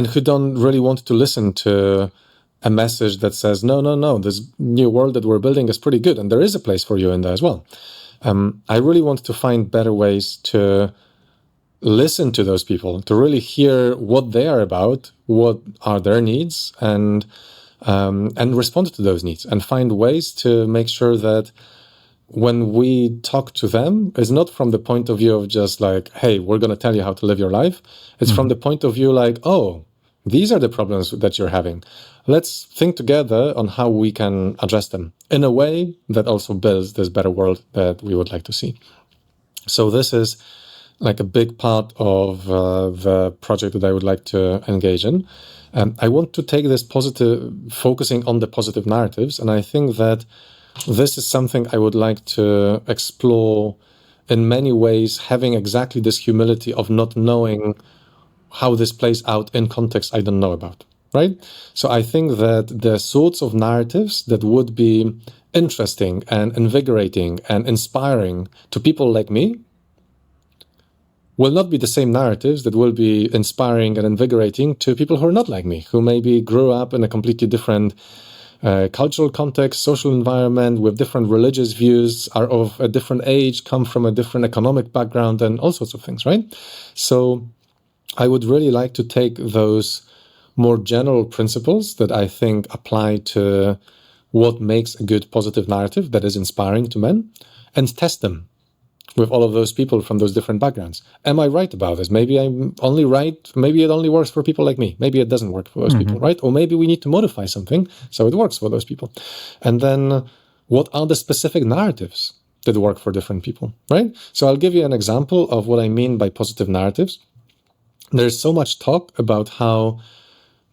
who don't really want to listen to a message that says, no, this new world that we're building is pretty good, and there is a place for you in there as well. I really want to find better ways to listen to those people, to really hear what they are about, what are their needs, and and respond to those needs and find ways to make sure that when we talk to them, it's not from the point of view of just like, hey, we're going to tell you how to live your life. It's from the point of view like, oh, these are the problems that you're having. Let's think together on how we can address them in a way that also builds this better world that we would like to see. So this is like a big part of the project that I would like to engage in. I want to take this focusing on the positive narratives. And I think that this is something I would like to explore in many ways, having exactly this humility of not knowing how this plays out in context I don't know about, right? So I think that the sorts of narratives that would be interesting and invigorating and inspiring to people like me will not be the same narratives that will be inspiring and invigorating to people who are not like me, who maybe grew up in a completely different cultural context, social environment, with different religious views, are of a different age, come from a different economic background, and all sorts of things, right? So I would really like to take those more general principles that I think apply to what makes a good positive narrative that is inspiring to men and test them with all of those people from those different backgrounds. Am I right about this? Maybe I'm only right. Maybe it only works for people like me. Maybe it doesn't work for those people, right? Or maybe we need to modify something so it works for those people. And then what are the specific narratives that work for different people, right? So I'll give you an example of what I mean by positive narratives. There's so much talk about how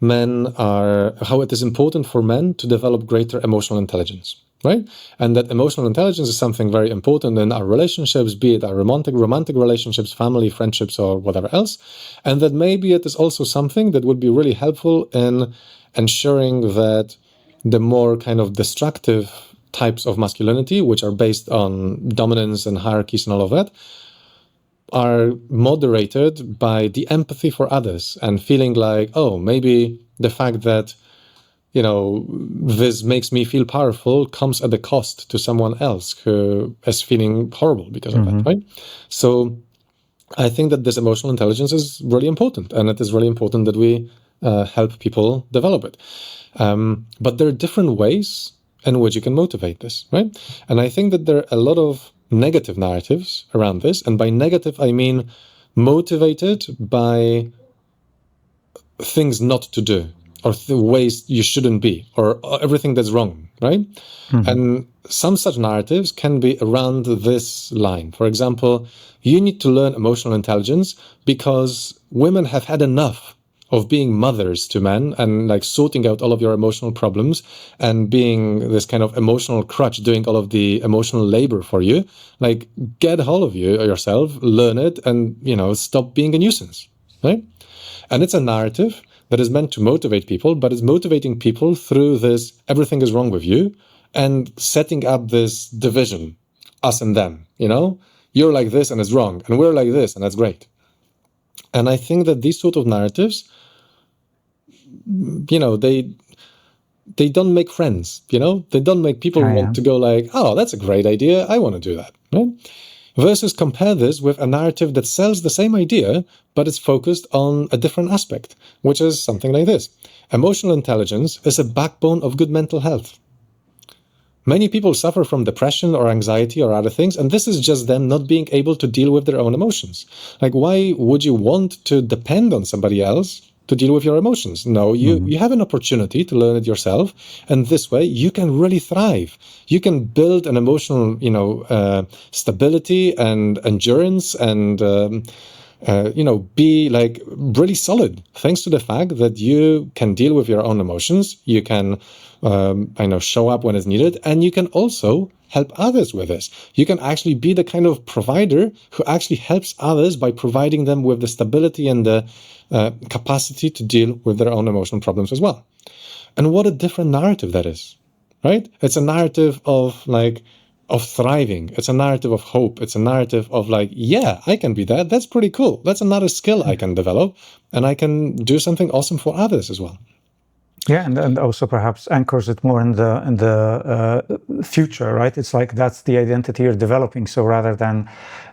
it is important for men to develop greater emotional intelligence, right? And that emotional intelligence is something very important in our relationships, be it our romantic relationships, family, friendships, or whatever else. And that maybe it is also something that would be really helpful in ensuring that the more kind of destructive types of masculinity, which are based on dominance and hierarchies and all of that, are moderated by the empathy for others and feeling like, oh, maybe the fact that, you know, this makes me feel powerful comes at a cost to someone else who is feeling horrible because of that, right? So I think that this emotional intelligence is really important, and it is really important that we help people develop it. But there are different ways in which you can motivate this, right? And I think that there are a lot of negative narratives around this. And by negative, I mean motivated by things not to do, or the ways you shouldn't be, or everything that's wrong, right? And some such narratives can be around this line. For example, you need to learn emotional intelligence because women have had enough of being mothers to men and like sorting out all of your emotional problems and being this kind of emotional crutch, doing all of the emotional labor for you. Like, get a hold of yourself, learn it, and, you know, stop being a nuisance, right? And it's a narrative that is meant to motivate people, but it's motivating people through this everything is wrong with you and setting up this division, us and them, you know? You're like this and it's wrong, and we're like this and that's great. And I think that these sort of narratives, you know, they don't make friends, you know? They don't make people want to go like, oh, that's a great idea, I want to do that, right? Versus compare this with a narrative that sells the same idea, but it's focused on a different aspect, which is something like this. Emotional intelligence is a backbone of good mental health. Many people suffer from depression or anxiety or other things, and this is just them not being able to deal with their own emotions. Like, why would you want to depend on somebody else to deal with your emotions? No, you have an opportunity to learn it yourself, and this way you can really thrive. You can build an emotional, you know, stability and endurance and you know, be like really solid thanks to the fact that you can deal with your own emotions. You can, I know, show up when it's needed, and you can also help others with this. You can actually be the kind of provider who actually helps others by providing them with the stability and the capacity to deal with their own emotional problems as well. And what a different narrative that is, right? It's a narrative of like, of thriving. It's a narrative of hope. It's a narrative of like, yeah, I can be that. That's pretty cool. That's another skill I can develop, and I can do something awesome for others as well. Yeah, and also perhaps anchors it more in the future, right? It's like that's the identity you're developing. So rather than,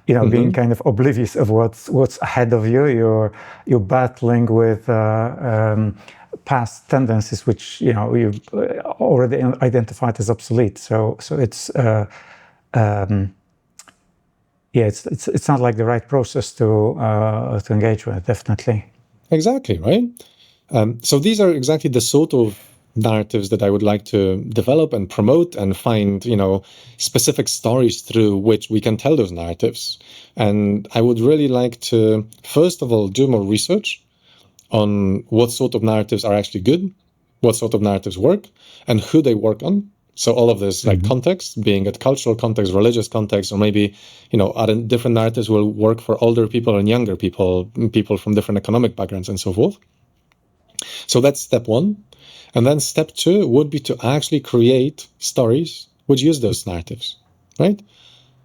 you know, being kind of oblivious of what's ahead of you, you're battling with past tendencies which you've already identified as obsolete. So it's it's not like the right process to engage with, definitely. Exactly, right? So these are exactly the sort of narratives that I would like to develop and promote and find, specific stories through which we can tell those narratives. And I would really like to, first of all, do more research on what sort of narratives are actually good, what sort of narratives work, and who they work on. So all of this, like context, being it cultural context, religious context, or maybe, other different narratives will work for older people and younger people, people from different economic backgrounds and so forth. So that's step one. And then step two would be to actually create stories which use those narratives, right?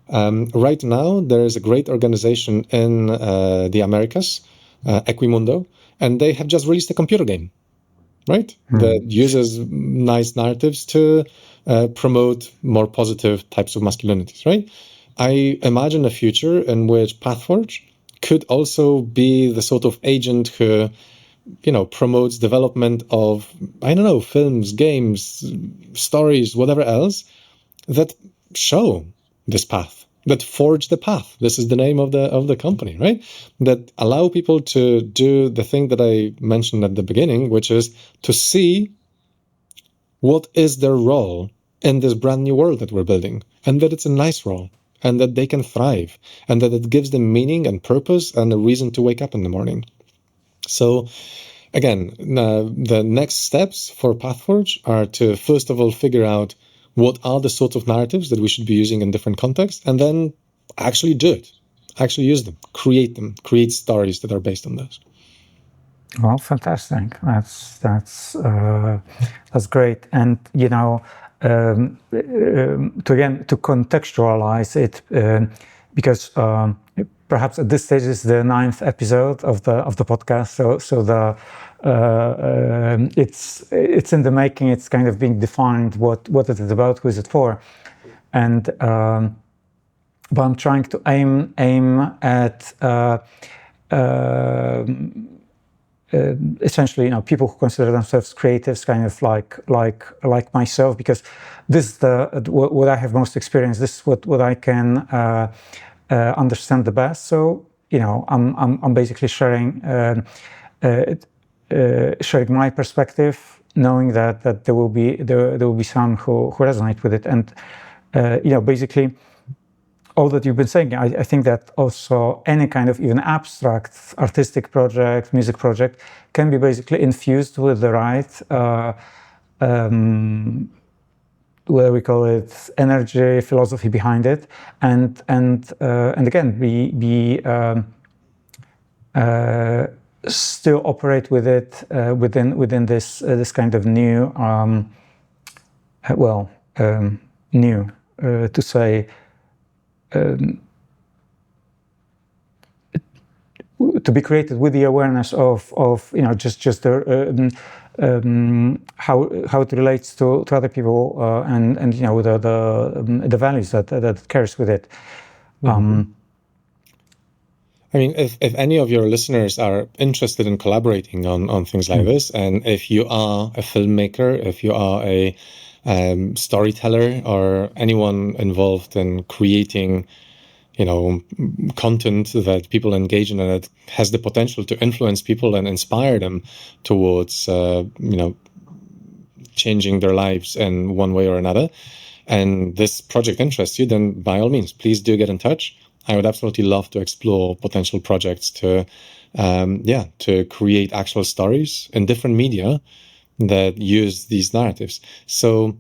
Right now, there is a great organization in the Americas, Equimundo, and they have just released a computer game, right? That uses nice narratives to promote more positive types of masculinities, right? I imagine a future in which PathForge could also be the sort of agent who, promotes development of, films, games, stories, whatever else that show this path, that forge the path. This is the name of the company, right? That allow people to do the thing that I mentioned at the beginning, which is to see what is their role in this brand new world that we're building, and that it's a nice role, and that they can thrive, and that it gives them meaning and purpose and a reason to wake up in the morning. So again, the next steps for PathForge are to, first of all, figure out what are the sorts of narratives that we should be using in different contexts, and then actually do it, actually use them, create stories that are based on those. Well, fantastic. That's great. And to contextualize it, because perhaps at this stage is the 9th episode of the podcast. So the it's in the making. It's kind of being defined. What it is about, who is it for, and but I'm trying to aim at essentially, people who consider themselves creatives, kind of like myself, because this is what I have most experience. This is what I can understand the best. So I'm basically sharing my perspective, knowing that there will be some who resonate with it, and basically all that you've been saying. I think that also any kind of even abstract artistic project, music project, can be basically infused with the right, where we call it energy, philosophy behind it, and again be still operate with it within this kind of new, new to say. To be created with the awareness of just the how it relates to other people, and the values that it carries with it. I mean, if any of your listeners are interested in collaborating on things like this, and if you are a filmmaker, if you are a storyteller, or anyone involved in creating, content that people engage in and that has the potential to influence people and inspire them towards, changing their lives in one way or another, and this project interests you, then by all means, please do get in touch. I would absolutely love to explore potential projects to create actual stories in different media that use these narratives. So,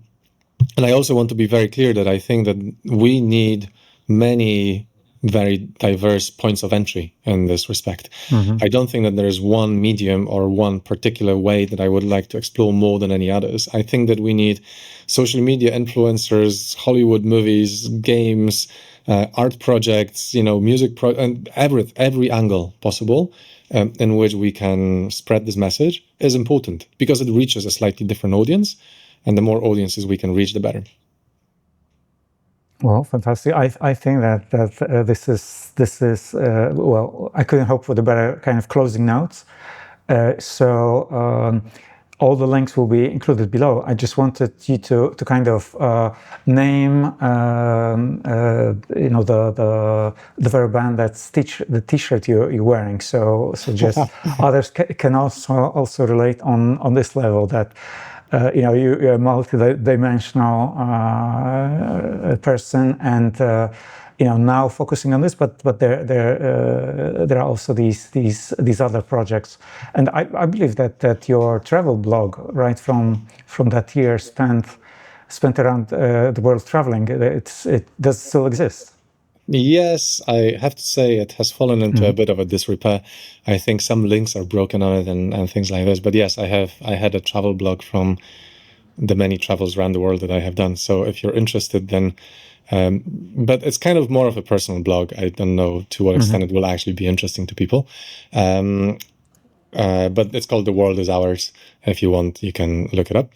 and I also want to be very clear that I think that we need many very diverse points of entry in this respect. I don't think that there is one medium or one particular way that I would like to explore more than any others. I think that we need social media influencers, Hollywood movies, games, art projects, music and every angle possible in which we can spread this message is important, because it reaches a slightly different audience, and the more audiences we can reach, the better. Well, fantastic. I think that this is I couldn't hope for the better kind of closing notes. all the links will be included below. I just wanted you to kind of name the very band that's the T-shirt you're wearing. So just others can also relate on this level that you're a multi-dimensional person, and now focusing on this, but there are also these other projects, and I believe that your travel blog, right from that year spent around the world traveling, it does still exist. Yes, I have to say it has fallen into a bit of a disrepair. I think some links are broken on it and things like this. But yes, I had a travel blog from the many travels around the world that I have done. So if you're interested, then but it's kind of more of a personal blog. I don't know to what extent it will actually be interesting to people. But it's called The World Is Ours. If you want, you can look it up.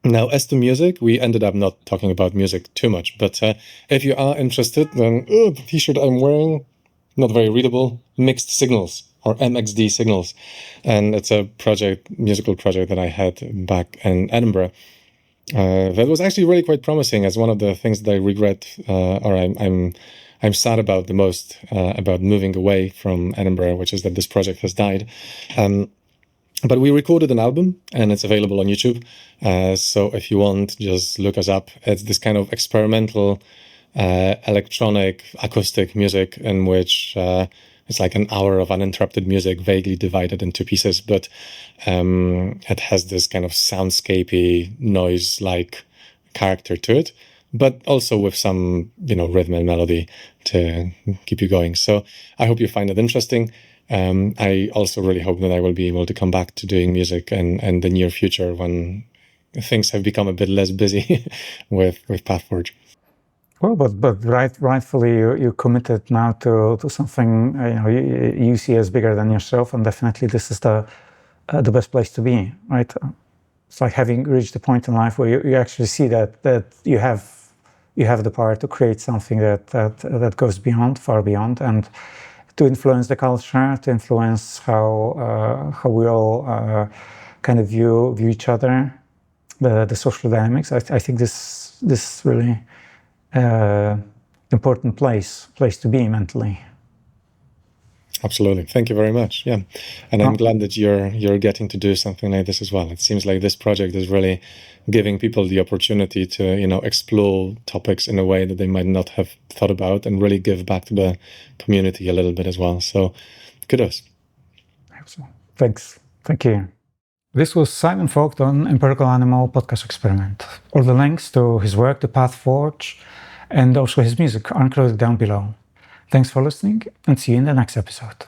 Now, as to music, we ended up not talking about music too much. But if you are interested, then the T-shirt I'm wearing, not very readable, MxdSignals or MxdSignals. And it's a musical project that I had back in Edinburgh. That was actually really quite promising. As one of the things that I regret, or I'm sad about the most about moving away from Edinburgh, which is that this project has died. But we recorded an album, and it's available on YouTube. So if you want, just look us up. It's this kind of experimental electronic acoustic music in which it's like an hour of uninterrupted music, vaguely divided into pieces, but it has this kind of soundscapey, noise-like character to it, but also with some, rhythm and melody to keep you going. So I hope you find it interesting. I also really hope that I will be able to come back to doing music in the near future when things have become a bit less busy with PathForge. Well, but rightfully you committed now to something you see as bigger than yourself, and definitely this is the best place to be, right? It's like having reached a point in life where you actually see that you have the power to create something that goes far beyond, and to influence the culture, to influence how we all kind of view each other, the social dynamics. I think this really important place to be mentally. Absolutely. Thank you very much. Yeah. And I'm glad that you're getting to do something like this as well. It seems like this project is really giving people the opportunity to, explore topics in a way that they might not have thought about, and really give back to the community a little bit as well. So kudos. Thanks. Thank you. This was Simon Fok on Empirical Animal Podcast Experiment. All the links to his work, the PathForge, and also his music are included down below. Thanks for listening, and see you in the next episode.